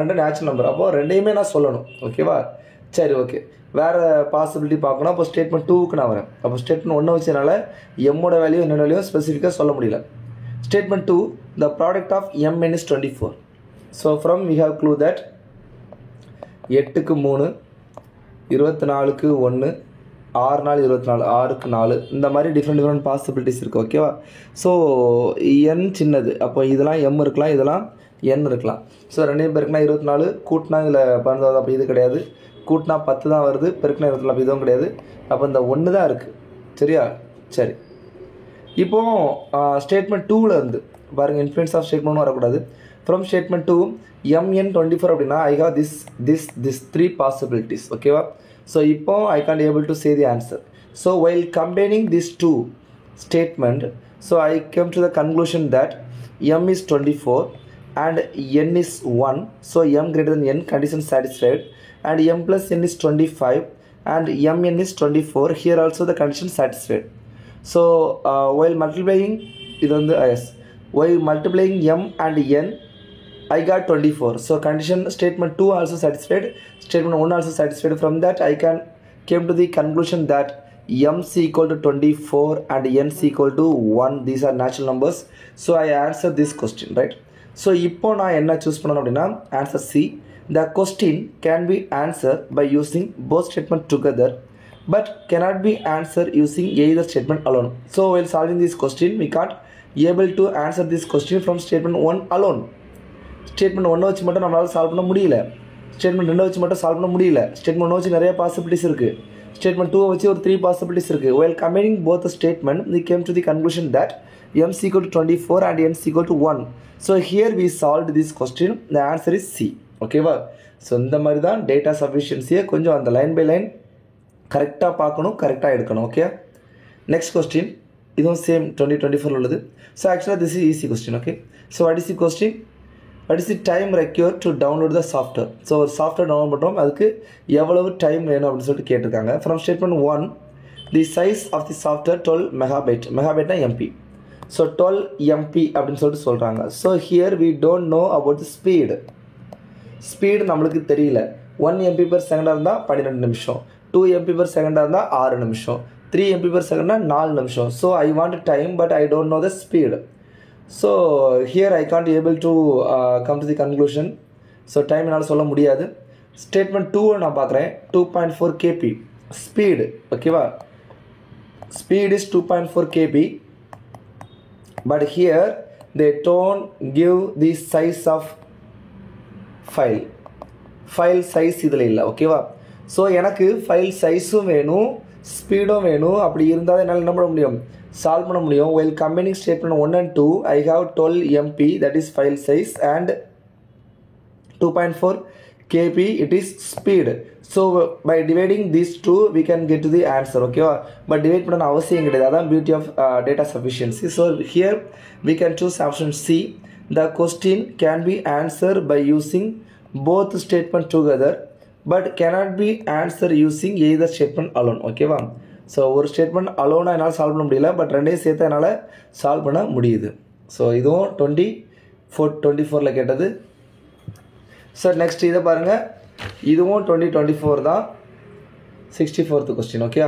ரெண்டு நேச்சுரல் நம்பர். அப்போது ரெண்டையுமே நான் சொல்லணும். ஓகேவா? சரி, ஓகே. வேறு பாசிபிலிட்டி பார்க்கணும். அப்போ ஸ்டேட்மெண்ட் 2க்கு நான் வரேன். அப்போ ஸ்டேட்மெண்ட் 1 வச்சதுனால எம்மோட வேல்யூ என்ன வேல்யூ ஸ்பெசிஃபிக்காக சொல்ல முடியல. Statement 2, the product of mn is 24. So from we have clue that 8க்கு 3, 24க்கு 1, 6 நாள் 24, 6க்கு 4, இந்த மாதிரி டிஃப்ரெண்ட் பாசிபிலிட்டிஸ் இருக்குது. ஓகேவா? ஸோ என் சின்னது, அப்போ இதெல்லாம் எம் இருக்கலாம், இதெல்லாம் என் இருக்கலாம். ஸோ ரெண்டையும் பெருக்குனா 24, கூட்டினா இதில் 19, அப்போ இது கிடையாது. கூட்டினா 10 தான் வருது, பெருக்குனா 24, அப்போ இதுவும் கிடையாது. அப்போ இந்த 1 தான் இருக்குது. சரியா? சரி, இப்போது ஸ்டேட்மெண்ட் 2ல் இருந்து பாருங்கள், இன்ஃப்ளூயன்ஸ் ஆஃப் ஸ்டேட்மெண்ட்டும் வரக்கூடாது. ஃப்ரம் ஸ்டேட்மெண்ட் 2 mn 24 அப்படின்னா ஐ ஹாவ் this 3 possibilities. ஓகேவா? ஸோ இப்போ ஐ can't able to say the answer. So while combining these 2 statement, so I came to the conclusion that m is 24 and n is 1. So m greater than n, condition satisfied, and m plus n is 25 and mn is 24. Here also the condition satisfied. So while multiplying while multiplying m and n, I got 24. So condition statement 2 also satisfied, statement 1 also satisfied. From that I came to the conclusion that m is equal to 24 and n is equal to 1. These are natural numbers. So I answered this question, right? So இப்போ நான் என்ன choose பண்ணணும் அப்படின்னா answer C. The question can be answered by using both statement together but cannot be answered using either statement alone. So while solving this question, we can't able to answer this question from statement 1 alone. Statement 1 வச்சு மட்டும் நம்மளால் solve பண்ண முடியல, statement 2 வச்சு மட்டும் solve பண்ண முடியல. Statement 1 வச்சு நிறைய பாசிபிலிட்டிஸ் இருக்குது. Statement 2 வச்சு ஒரு 3 possibilities இருக்கு. While combining both the statement, we came to the conclusion that m is equal to 24 and n is equal to 1. So here we solved this question. The answer is C. ஓகேவா? So இந்த மாதிரி தான் data சஃபிஷியன்சியை கொஞ்சம் அந்த line by line கரெக்டாக பார்க்கணும், கரெக்டாக எடுக்கணும். ஓகே, நெக்ஸ்ட் கொஸ்டின் இதுவும் சேம் 2024 உள்ளது. ஸோ ஆக்சுவலாக this is easy question. Okay, so what is the question? What is the time required to download the software? So ஒரு சாஃப்ட்வேர் டவுன்லோட் பண்ணுறோம், அதுக்கு எவ்வளவு டைம் வேணும் அப்படின்னு சொல்லிட்டு கேட்டிருக்காங்க. From statement 1, the size of the software 12 megabyte. மெகாபைட்னா MB. So 12 MB அப்படின்னு சொல்லிட்டு சொல்கிறாங்க. So here we don't know about the speed நம்மளுக்கு தெரியல. 1 MB per second இருந்தால் 12 நிமிஷம், 2 MB per second இருந்தால் 6 நிமிஷம், 3 MB per second 4 நிமிஷம். So I want time but I don't know the speed. So here I can't able to come to the conclusion. So time என்னால் சொல்ல முடியாது. Statement 2 நான் பார்க்குறேன். 2.4 kb ஸ்பீடு. ஓகேவா, speed is 2.4 kb. but here they don't give the size of file size இதில் இல்லை. ஓகேவா, so எனக்கு ஃபைல் சைஸும் வேணும், ஸ்பீடும் வேணும். அப்படி இருந்தால் என்னால் என்ன பண்ண முடியும்? சால்வ் பண்ண முடியும். while combining statement 1 and 2 I have 12 MB, that is file size, and 2.4 kb it is speed. So by dividing these two we can get to the answer. ஓகேவா, பட் டிவைட் பண்ண அவசியம் கிடையாது. அதான் beauty of data sufficiency. So here we can choose option C. The question can be answered by using both statement together but cannot be answered using either statement alone. ஓகேவா, so ஒரு statement அலோனாக என்னால் solve பண்ண முடியல, but ரெண்டையும் சேர்த்து என்னால் solve பண்ண முடியுது. ஸோ இதுவும் 24 கேட்டது. சார் நெக்ஸ்ட் இதை பாருங்கள், இதுவும் 2024 தான், 64th question. Okay,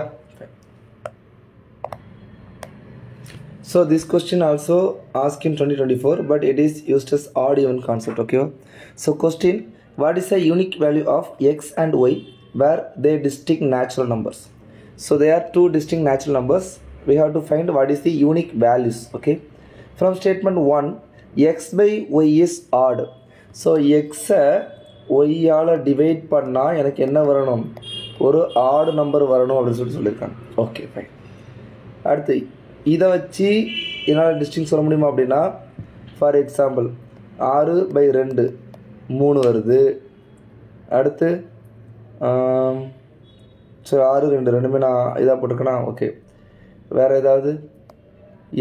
so this question also asked in 2024 but it is used as odd even concept. Okay, so question, what is the unique value of x and y where they distinct natural numbers? So they are two distinct natural numbers. We have to find what is the unique values. Okay, from statement 1, x by y is odd. So x y all divide பண்ணால் எனக்கு என்ன வரணும்? ஒரு add number வரணும் அப்படின்னு சொல்லியிருக்காங்க. Okay fine. அடுத்து இதை வச்சு என்னால் டிஸ்டிங் சொல்ல முடியுமா அப்படின்னா, ஃபார் எக்ஸாம்பிள் 6/2 3 வருது. அடுத்து சரி 6 2 ரெண்டுமே நான் இதாக போட்டிருக்கேனா? ஓகே, வேறு ஏதாவது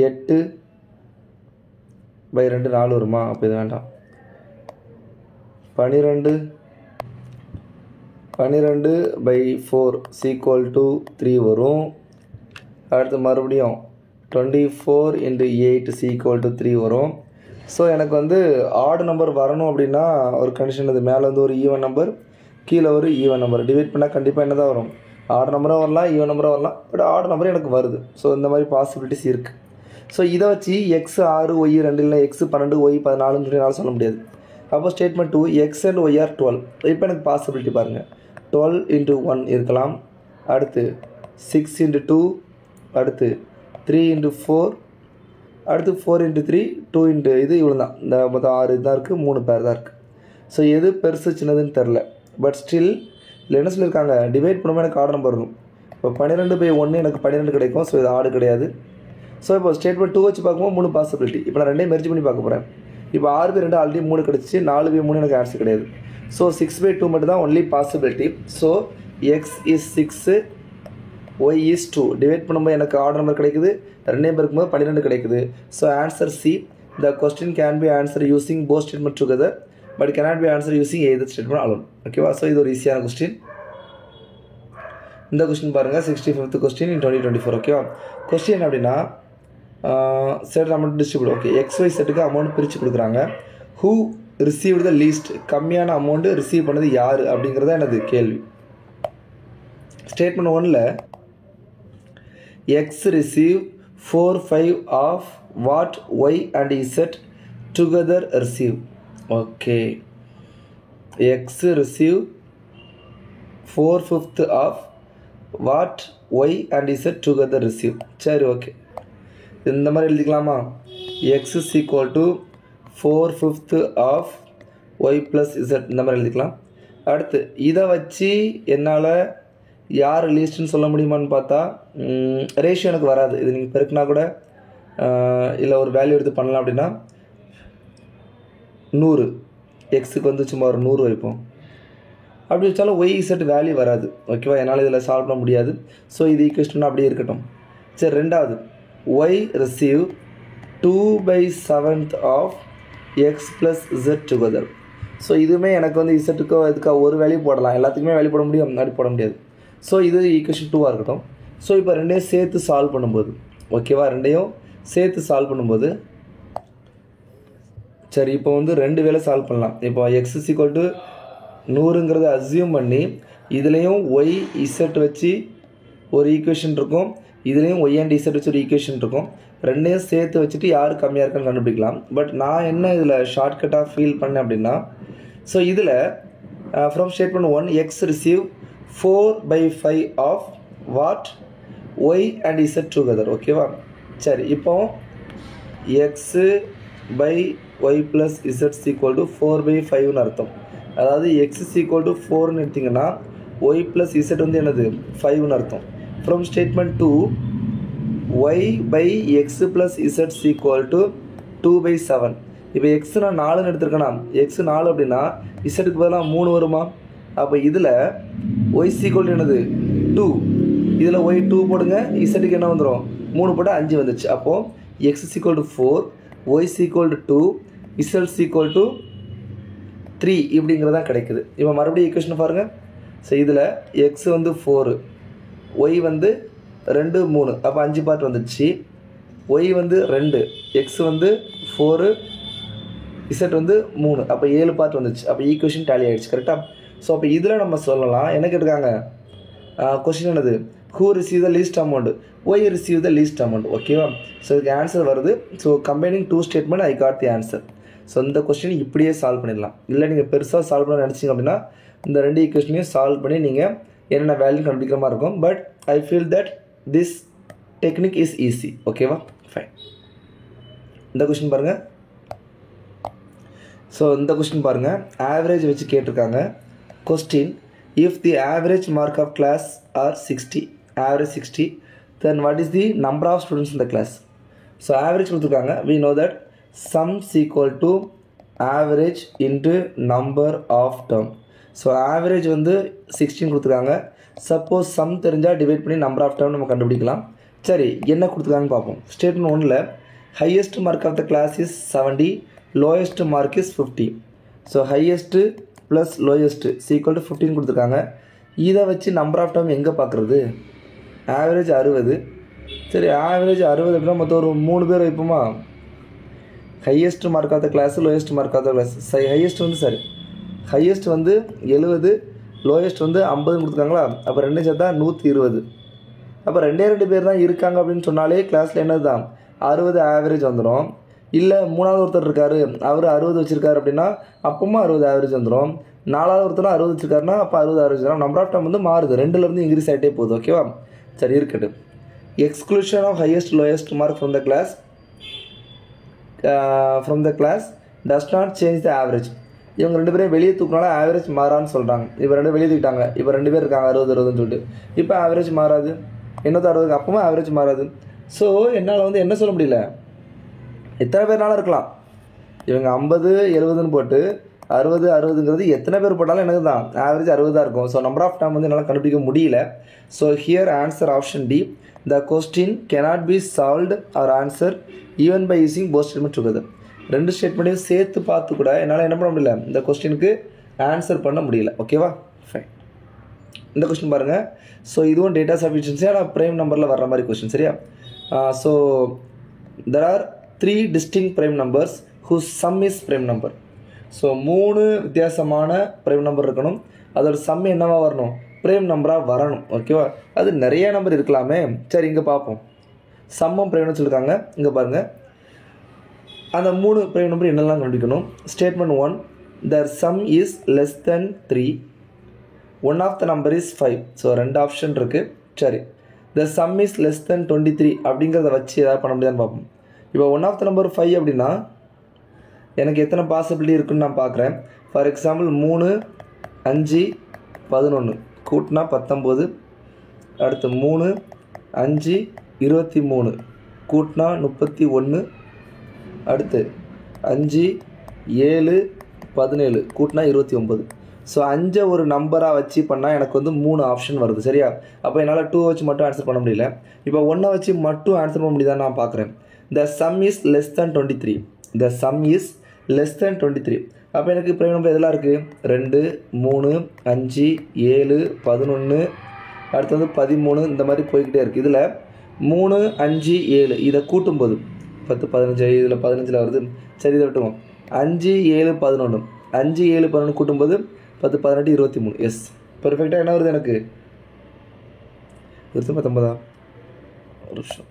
8/2 4 வருமா? அப்போ இது வேண்டாம். 12/4 = 3 வரும். அடுத்து மறுபடியும் 24 × 8 = 3 வரும். ஸோ எனக்கு வந்து ஆட் நம்பர் வரணும் அப்படின்னா ஒரு கண்டிஷன், அது மேலே வந்து ஒரு ஈவன் நம்பர், கீழே ஒரு ஈவன் நம்பர். டிவைட் பண்ணால் கண்டிப்பாக என்ன தான் வரும்? ஆட் நம்பராக வரலாம், ஈவன் நம்பராக வரலாம், பட் ஆட் நம்பர் எனக்கு வருது. ஸோ இந்த மாதிரி பாசிபிலிட்டிஸ் இருக்குது. ஸோ இதை வச்சு எக்ஸ் 6 y 2 இல்லை எக்ஸ் 12 y 14 சொல்லி என்னால் சொல்ல முடியாது. அப்போ statement 2, X and Y are 12. இப்போ எனக்கு பாசிபிலிட்டி பாருங்கள், 12 × 1 இருக்கலாம், அடுத்து 6 × 2, அடுத்து 3 × 4, அடுத்து 4 × 3, 2 × இது இவ்வளோ தான். இந்த மொத்தம் 6 தான் இருக்குது, 3 பேர் தான் இருக்குது. ஸோ எது பெருசு சின்னதுன்னு தெரில, பட் ஸ்டில் இல்லை என்ன சொல்லியிருக்காங்க, டிவைட் பண்ணும்போது எனக்கு ஆட் நம்பர் வரும். இப்போ 12/1 எனக்கு 12 கிடைக்கும். ஸோ இது ஆடு கிடையாது. ஸோ இப்போ ஸ்டேட்மெண்ட் 2 வச்சு பார்க்கும்போது 3 பாசிபிலிட்டி. இப்போ நான் ரெண்டையும் மெர்ஜ் பண்ணி பார்க்க போகிறேன். இப்போ 6/2 ஆல்ரெடி 3 கிடச்சிச்சு, 4/3 எனக்கு ஆன்சர் கிடையாது. ஸோ 6/2 மட்டும் தான் only possibility. So X is 6, Y is 2. Divide பண்ணும்போது எனக்கு ஆட் நம்பர் கிடைக்குது, ரெண்டையும் இருக்கும்போது 12 கிடைக்குது. So answer C. The question can be answer using both statement together but cannot be answer using either statement alone. ஓகேவா, ஸோ இது ஒரு ஈஸியான கொஸ்டின். இந்த கொஸ்டின் பாருங்கள், 65th கொஸ்டின் இன் 2024. ஓகேவா, கொஸ்டின் அப்படின்னா set amount distribute. Okay, XY செட்டுக்கு அமௌண்ட் பிரித்து கொடுக்குறாங்க. Who receive the least? கம்மியான அமௌண்ட்டு ரிசீவ் பண்ணது யார் அப்படிங்கிறத எனது கேள்வி. ஸ்டேட்மெண்ட் 1ல் X receive 4/5 of what Y and Z together receive. Okay, X receive 4/5 of what Y and Z together receive. சரி, ஓகே, இந்த மாதிரி எழுதிக்கலாமா? X is equal to 4/5 of Y plus Z, இந்த மாதிரி எழுதிக்கலாம். அடுத்து இதை வச்சு என்னால் யார் லீஸ்ட்னு சொல்ல முடியுமான்னு பார்த்தா ரேஷியோ எனக்கு வராது. இது நீங்கள் பெருக்கினா கூட இல்லை ஒரு வேல்யூ எடுத்து பண்ணலாம். அப்படின்னா 100 எக்ஸுக்கு வந்து சும்மா ஒரு 100 வைப்போம். அப்படி வச்சாலும் ஒய் இசட் வேல்யூ வராது. ஓகேவா, என்னால் இதில் சால்வ் பண்ண முடியாது. ஸோ இது ஈக்குவேஷன் அப்படியே இருக்கட்டும். சரி, ரெண்டாவது y receive 2/7 of x plus z together. So இதுவுமே எனக்கு வந்து இசட்டுக்கோ இதுக்கோ ஒரு வேல்யூ போடலாம், எல்லாத்துக்குமே வேல்யூ போட முடியும், அப்படி போட முடியாது. ஸோ இது ஈக்குவேஷன் 2 இருக்கட்டும். ஸோ இப்போ ரெண்டையும் சேர்த்து சால்வ் பண்ணும்போது, ஓகேவா, ரெண்டையும் சேர்த்து சால்வ் பண்ணும்போது, சரி இப்போ வந்து ரெண்டு வேலை சால்வ் பண்ணலாம். இப்போ எக்ஸ் இஸ் ஈக்குவல் டு 100ங்கிறத அஸ்யூம் பண்ணி இதுலேயும் ஒய் இசட் வச்சு ஒரு ஈக்குவேஷன் இருக்கும், இதுலேயும் ஒய் அண்ட் இசட் வச்சு ஒரு ஈக்குவேஷன் இருக்கும். ரெண்டையும் சேர்த்து வச்சுட்டு யார் கம்மியாக இருக்குன்னு கண்டுபிடிக்கலாம். பட் நான் என்ன இதில் ஷார்ட்கட்டாக ஃபீல் பண்ணேன் அப்படின்னா, ஸோ இதில் from statement 1 X receive 4/5 of what Y and Z together. ஓகேவா, சரி இப்போ X by Y plus Z equal to 4/5ன்னு அர்த்தம். அதாவது எக்ஸ் இஸ் ஈக்குவல் டு 4ன்னு எடுத்திங்கன்னா ஒய் ப்ளஸ் இசட் வந்து என்னது 5ன்னு அர்த்தம். From statement 2 Y by X plus Z equal to 2/7. இப்போ எக்ஸ் நான் 4ன்னு எடுத்துருக்கேன்னா எக்ஸ் 4 அப்படின்னா இசட்டுக்கு பதிலாக 3 வருமா? அப்போ இதில் ஒய் ஈக்குவல் டு என்னது 2, இதில் ஒய் 2 போடுங்க, இசட்டுக்கு என்ன வந்துடும் 3 போட்டால் 5 வந்துச்சு. அப்போது x equal to 4, y equal to 2, z equal to 3 இப்படிங்கிறதான் கிடைக்குது. இப்போ மறுபடியும் ஈக்குவேஷன் பாருங்கள். ஸோ இதில் எக்ஸ் வந்து 4, ஒய் வந்து 2 3, அப்போ 5 பார்ட் வந்துடுச்சு. ஒய் வந்து 2, எக்ஸ் வந்து 4, இசட் வந்து 3, அப்போ 7 பார்ட் வந்துச்சு. அப்போ ஈக்குவேஷன் டேலி ஆகிடுச்சு. கரெக்டாக? ஸோ அப்போ இதில் நம்ம சொல்லலாம், என்ன கேட்டிருக்காங்க கொஸ்டின் என்னது, who receive the least amount, y receive the least amount. ஓகேவா, ஸோ இதுக்கு ஆன்சர் வருது. So combining 2 statement I got the answer. So இந்த கொஸ்டின் இப்படியே சால்வ் பண்ணிடலாம். இல்லை நீங்கள் பெருசாக சால்வ் பண்ண நினச்சிங்க அப்படின்னா இந்த ரெண்டு ஈக்குவேஷனையும் சால்வ் பண்ணி நீங்கள் என்னென்ன வேல்யூ கண்டுபிடிக்கிற மாதிரி இருக்கும். But I feel that this technique is easy. ஓகேவா, ஃபைன். இந்த கொஸ்டின் பாருங்கள். ஸோ இந்த கொஸ்டின் பாருங்கள், ஆவரேஜ் வச்சு கேட்டிருக்காங்க. Question, if the average mark of class are 60, average 60, then what is the number of students in the class? So average கொடுத்துருக்காங்க. we know that sum is equal to average into number of term. So average வந்து 16 கொடுத்துருக்காங்க. Suppose sum தெரிஞ்சால் divide பண்ணி number of term நம்ம கண்டுபிடிக்கலாம். சரி, என்ன கொடுத்துருக்காங்கன்னு பார்ப்போம். ஸ்டேட்மெண்ட் 1ல் highest mark of the class is 70, lowest mark is 50. So highest plus lowest equal to 15 கொடுத்துருக்காங்க. இதை வச்சு நம்பர் ஆஃப் டேர்ம் எங்கே பார்க்குறது? ஆவரேஜ் 60. சரி, ஆவரேஜ் 60 அப்படின்னா மொத்தம் ஒரு 3 பேர் வைப்போமா? Highest mark of the class, lowest mark of the class. Highest வந்து சரி, ஹையஸ்ட் வந்து 70, லோயஸ்ட் வந்து 50 கொடுத்துருக்காங்களா? அப்போ ரெண்டு சேர்த்தா 120. அப்போ 2 பேர் தான் இருக்காங்க அப்படின்னு சொன்னாலே கிளாஸில் என்னது தான் 60 ஆவரேஜ் வந்துடும். இல்லை மூணாவது ஒருத்தர் இருக்கார், அவர் 60 வச்சுருக்காரு அப்படின்னா அப்பவும் 60 ஆவரேஜ் வந்துடும். நாலாவது ஒருத்தரும் 60 வச்சுருக்காருன்னா அப்போ 60 ஆவரேஜ் வரும். நம்பர் ஆஃப் டைம் வந்து மாறுது, 2லேருந்து இன்க்ரீஸ் ஆகிட்டே போகுது. ஓகேவா, சரி இருக்கட்டும். Exclusion of highest lowest mark from the class does not change the average. இவங்க 2 பேரையும் வெளியே தூக்கினால ஆவரேஜ் மாறான்னு சொல்கிறாங்க. இப்போ 2 வெளியே தூக்கிட்டாங்க, இப்போ 2 பேர் இருக்காங்க 60-60ன்னு சொல்லிட்டு. இப்போ ஆவரேஜ் மாறாது, என்னது 60, அப்பவும் ஆவரேஜ் மாறாது. ஸோ என்னால் வந்து என்ன சொல்ல முடியல, எத்தனை பேர்னாலும் இருக்கலாம். இவங்க 50 70ன்னு போட்டு 60-60ங்கிறது எத்தனை பேர் போட்டாலும் எனக்கு தான் ஆவரேஜ் 60 தான் இருக்கும். ஸோ நம்பர் ஆஃப் டைம் வந்து என்னால் கண்டுபிடிக்க முடியல. So here answer option D, the question cannot be solved or answer even by using both statement together. 2 ஸ்டேட்மெண்ட்டையும் சேர்த்து பார்த்து கூட என்னால் என்ன பண்ண முடியல, இந்த கொஸ்டினுக்கு ஆன்சர் பண்ண முடியல. ஓகேவா, ஃபைன். இந்த கொஸ்டின் பாருங்கள். ஸோ இதுவும் டேட்டா சஃபிஷியன்சி ஆனால் ப்ரைம் நம்பரில் வர்ற மாதிரி கொஸ்டின். சரியா? So there are 3 distinct prime numbers whose sum is prime number. So 3 வித்தியாசமான ப்ரைம் நம்பர் இருக்கணும், அதோட சம் என்னவா வரணும், ப்ரைம் நம்பராக வரணும். ஓகேவா, அது நிறைய நம்பர் இருக்கலாமே. சரி, இங்கே பார்ப்போம். சம்மம் ப்ரைம்னு சொல்லியிருக்காங்க. இங்கே பாருங்கள், அந்த 3 ப்ரைம் நம்பர் என்னெல்லாம் கண்டுபிடிக்கணும். Statement 1, their sum is less than 3, one of the number is 5. So 2 option இருக்குது. சரி, the sum is less than 23 அப்படிங்கிறத வச்சு எதாவது பண்ண முடியாதுன்னு பார்ப்போம். இப்போ ஒன் ஆஃப் த நம்பர் 5 அப்படின்னா எனக்கு எத்தனை பாசிபிலிட்டி இருக்குன்னு நான் பார்க்குறேன். ஃபார் எக்ஸாம்பிள் 3 5 11 கூட்டினா 19, அடுத்து 3 5 23 கூட்டினா 31, அடுத்து 5 7 17 கூட்டினா 29. ஸோ 5 ஒரு நம்பராக வச்சு பண்ணால் எனக்கு வந்து 3 ஆப்ஷன் வருது சரியா. அப்போ என்னால் 2 வச்சு மட்டும் ஆன்சர் பண்ண முடியல. இப்போ 1 வச்சு மட்டும் ஆன்சர் பண்ண முடியுதான்னு நான் பார்க்குறேன். த some is less than 23. The some is less than 23. அப்போ எனக்கு இப்போ நம்பர் எதெல்லாம் இருக்குது? 2 3 5 7 11 அடுத்து வந்து 13 இந்த மாதிரி போய்கிட்டே இருக்குது. இதில் 3 5 7 இதை கூட்டும்போது 10 15 இதில் 15 வருது. சரி இதை விட்டுவோம். 5 7 11 5 7 11 கூட்டும்போது 10 18 23. எஸ் பெர்ஃபெக்டாக என்ன வருது எனக்கு? 19 ஒரு நிமிஷம்.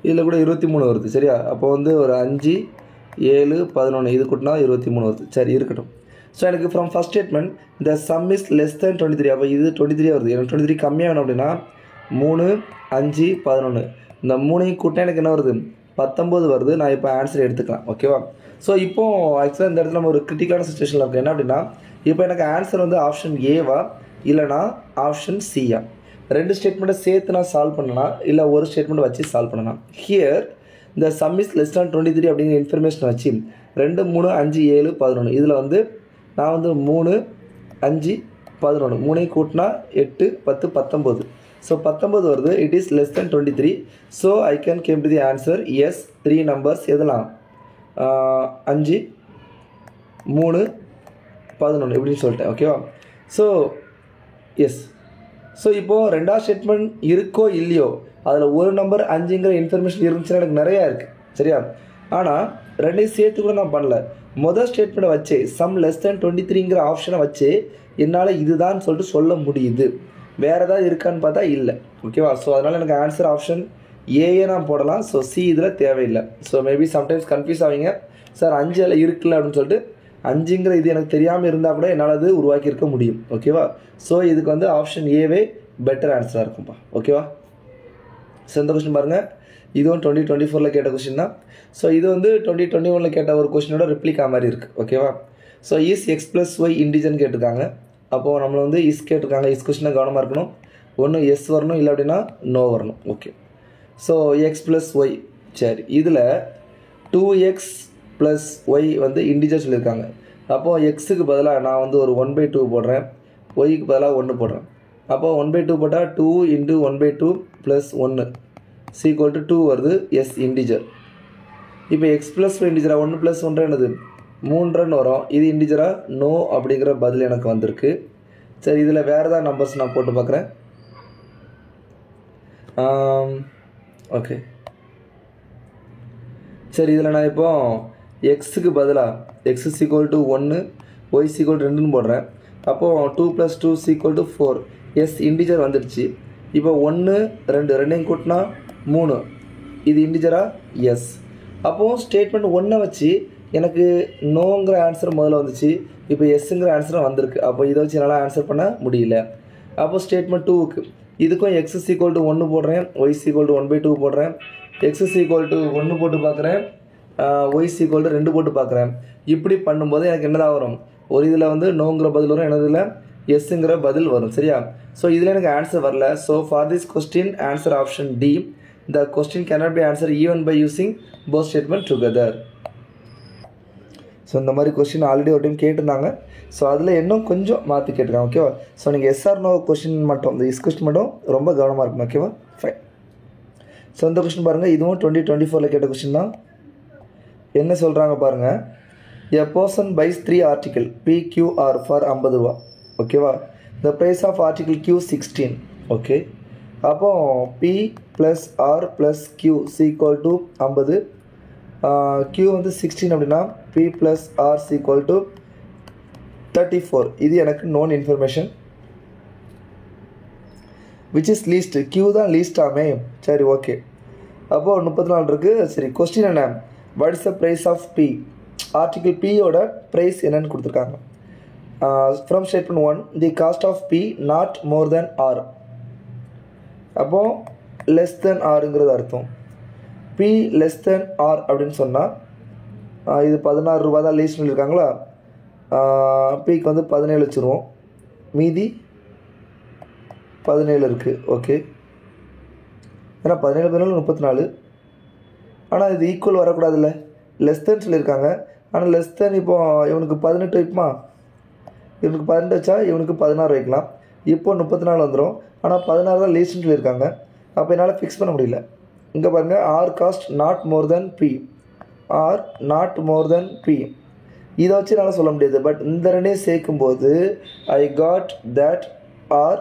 இதில் கூட 23 வருது சரியா. அப்போ வந்து ஒரு 5 7 11 இது கூட்டினா 23 வருது. சரி இருக்கட்டும். ஸோ எனக்கு from first statement the some is less than 23. அப்போ இது 23 வருது. எனக்கு 23 கம்மியாக வேணும் அப்படின்னா 3 5 11 இந்த 3ஐயும் கூட்டினா எனக்கு என்ன வருது? 19 வருது. நான் இப்போ ஆன்சர் எடுத்துக்கலாம் ஓகேவா. ஸோ இப்போது ஆக்சுவலாக இந்த இடத்துல நம்ம ஒரு கிரிட்டிக்கலான சுச்சுவேஷனில் இருக்குது. என்ன அப்படின்னா இப்போ எனக்கு ஆன்சர் வந்து ஆப்ஷன் ஏவா இல்லைனா ஆப்ஷன் சியா? 2 ஸ்டேட்மெண்ட்டை சேர்த்து நான் சால்வ் பண்ணனா இல்லை ஒரு ஸ்டேட்மெண்ட் வச்சு சால்வ் பண்ணனா? ஹியர் இந்த சம் இஸ் லெஸ் தேன் 23 அப்படிங்கிற இன்ஃபர்மேஷன் வச்சு 2 3 5 7 11 இதில் வந்து நான் வந்து 3 5 11 3ஐயும் கூட்டினா 8 10 19. ஸோ 19 வருது. It is less than 23. So I can came to the answer as 3 numbers எதெல்லாம் 5 3 11 இப்படின்னு சொல்லிட்டேன் ஓகேவா. So S. ஸோ இப்போது 2வது ஸ்டேட்மெண்ட் இருக்கோ இல்லையோ அதில் ஒரு நம்பர் 5ங்கிற இன்ஃபர்மேஷன் இருந்துச்சுன்னா எனக்கு நிறையா இருக்குது சரியா. ஆனால் 2ஐயும் சேர்த்து கூட நான் பண்ணல. மொதல் ஸ்டேட்மெண்ட்டை வச்சு சம் லெஸ் தேன் 23ங்கிற ஆப்ஷனை வச்சு என்னால் இதுதான் சொல்லிட்டு சொல்ல முடியுது. வேறு ஏதாவது இருக்கான்னு பார்த்தா இல்லை ஓகேவா. ஸோ அதனால் எனக்கு ஆன்சர் ஆப்ஷன் ஏஏ நான் போடலாம். ஸோ சி இதில் தேவையில்லை. ஸோ மேபி சம்டைம்ஸ் கன்ஃபியூஸ் ஆவீங்க சார் 5 இருக்குல்ல அப்படின்னு சொல்லிட்டு. 5ங்கிற இது எனக்கு தெரியாமல் இருந்தால் கூட என்னால் அது உருவாக்கியிருக்க முடியும் ஓகேவா. ஸோ இதுக்கு வந்து ஆப்ஷன் ஏவே பெட்டர் ஆன்சராக இருக்கும்ப்பா ஓகேவா. ஸோ இந்த கொஸ்டின் பாருங்கள். இதுவும் 2024 கேட்ட கொஸ்டின் தான். ஸோ இது வந்து 2021 கேட்ட ஒரு கொஸ்டினோட ரிப்ளிகா மாதிரி இருக்குது ஓகேவா. So is X plus Y இன்டிஜர்னு கேட்டிருக்காங்க. அப்போது நம்மளை வந்து இஸ் கேட்டிருக்காங்க. இஸ் கொஸ்டினை கவனமாக இருக்கணும். ஒன்று எஸ் வரணும் இல்லை அப்படின்னா நோ வரணும் okay. So x plus y சரி. இதில் 2x ப்ளஸ் ஒய் வந்து இன்டிஜர் சொல்லியிருக்காங்க. அப்போது எக்ஸுக்கு பதிலாக நான் வந்து ஒரு 1/2 போடுறேன். ஒய்க்கு பதிலாக 1 போடுறேன். அப்போது 1/2 போட்டால் 2 × 1/2 ப்ளஸ் 1 = 2 வருது. As integer. இப்போ எக்ஸ் ப்ளஸ் ஒய் இன்டிஜராக 1 + 1 என்னது 3 வரும். இது இன்டிஜராக நோ அப்படிங்கிற பதில் எனக்கு வந்திருக்கு. சரி இதில் வேறு ஏதாவது நம்பர்ஸ் நான் போட்டு பார்க்குறேன். ஓகே சரி இதில் நான் இப்போ எக்ஸுக்கு பதிலாக எக்ஸ் = 1 ஒய் = 2ன்னு போடுறேன். அப்போது 2 + 2 = 4. எஸ் இன்டிஜர் வந்துடுச்சு. இப்போ 1 2 2ஐயும் கூட்டினா 3 இது இன்டிஜரா எஸ். அப்போது ஸ்டேட்மெண்ட் 1 வச்சு எனக்கு நோங்கிற ஆன்சர் முதல்ல வந்துச்சு. இப்போ எஸ்ஸுங்கிற ஆன்சரும் வந்திருக்கு. அப்போ இதை வச்சு என்னால் ஆன்சர் பண்ண முடியல. அப்போது ஸ்டேட்மெண்ட் 2க்கு இதுக்கும் எக்ஸ் = 1 போடுறேன். ஒய் = 1/2 போடுறேன். எக்ஸ் = 1 போட்டு பார்க்குறேன். ஒய் = 2 போட்டு பார்க்குறேன். இப்படி பண்ணும்போது எனக்கு என்னதான் வரும்? ஒரு இதில் வந்து நோங்கிற பதில் வரும். என்னதில் எஸ்ஸுங்கிற பதில் வரும் சரியா. ஸோ இதில் எனக்கு ஆன்சர் வரல. So for this question answer option D. The question cannot be answer even by using both statement together. So இந்த மாதிரி கொஸ்டின் ஆல்ரெடி ஒரு டைம் கேட்டிருந்தாங்க. ஸோ அதில் இன்னும் கொஞ்சம் மாற்றி கேட்டிருக்காங்க ஓகேவா. ஸோ நீங்கள் எஸ்ஆர் நோ கொஸ்டின் மட்டும் இந்த இஸ் கொஸ்டின் மட்டும் ரொம்ப கவனமாக இருக்கும் ஓகேவா. ஃபைன். ஸோ இந்த கொஸ்டின் பாருங்கள். இதுவும் 2024 கேட்ட கொஸ்டின் தான். என்ன சொல்கிறாங்க பாருங்கள். A person buys 3 article PQR for 50 ரூபா ஓகேவா. The price of article Q 16 okay. அப்போது P + R + Q = 50. Q வந்து 16 அப்படின்னா P + R = 34. இது எனக்கு known information. Which is least. Q தான் லீஸ்டாமே. சரி ஓகே. அப்போது 34 இருக்குது. சரி கொஸ்டின் என்ன? What is the price of P? Article Pயோட ப்ரைஸ் என்னன்னு கொடுத்துருக்காங்க. From statement 1 the cost of P not more than R. அப்போது லெஸ் தேன் ஆருங்கிறது அர்த்தம். P லெஸ் தேன் R அப்படின்னு சொன்னால் இது 16 ரூபா தான் லீஸ்ட் பண்ணியிருக்காங்களா. Pக்கு வந்து 17 வச்சுருவோம். மீதி 17 இருக்குது. ஓகே, ஏன்னா 17 பதினாலு 34. ஆனால் இது ஈக்குவல் வரக்கூடாதுல்ல, லெஸ் தென் சொல்லியிருக்காங்க. ஆனால் லெஸ் தென் இப்போ இவனுக்கு 18 வைக்குமா, இவனுக்கு 18 வச்சா இவனுக்கு 16 வைக்கலாம். இப்போ 34 வந்துடும். ஆனால் 16 தான் லீஸ்ட்னு சொல்லியிருக்காங்க. அப்போ என்னால் ஃபிக்ஸ் பண்ண முடியல. இங்கே பாருங்கள், R cost not more than P, R not more than P. இதை வச்சு என்னால் சொல்ல முடியாது. பட் இந்த ரெண்டையும் சேர்க்கும்போது I got that R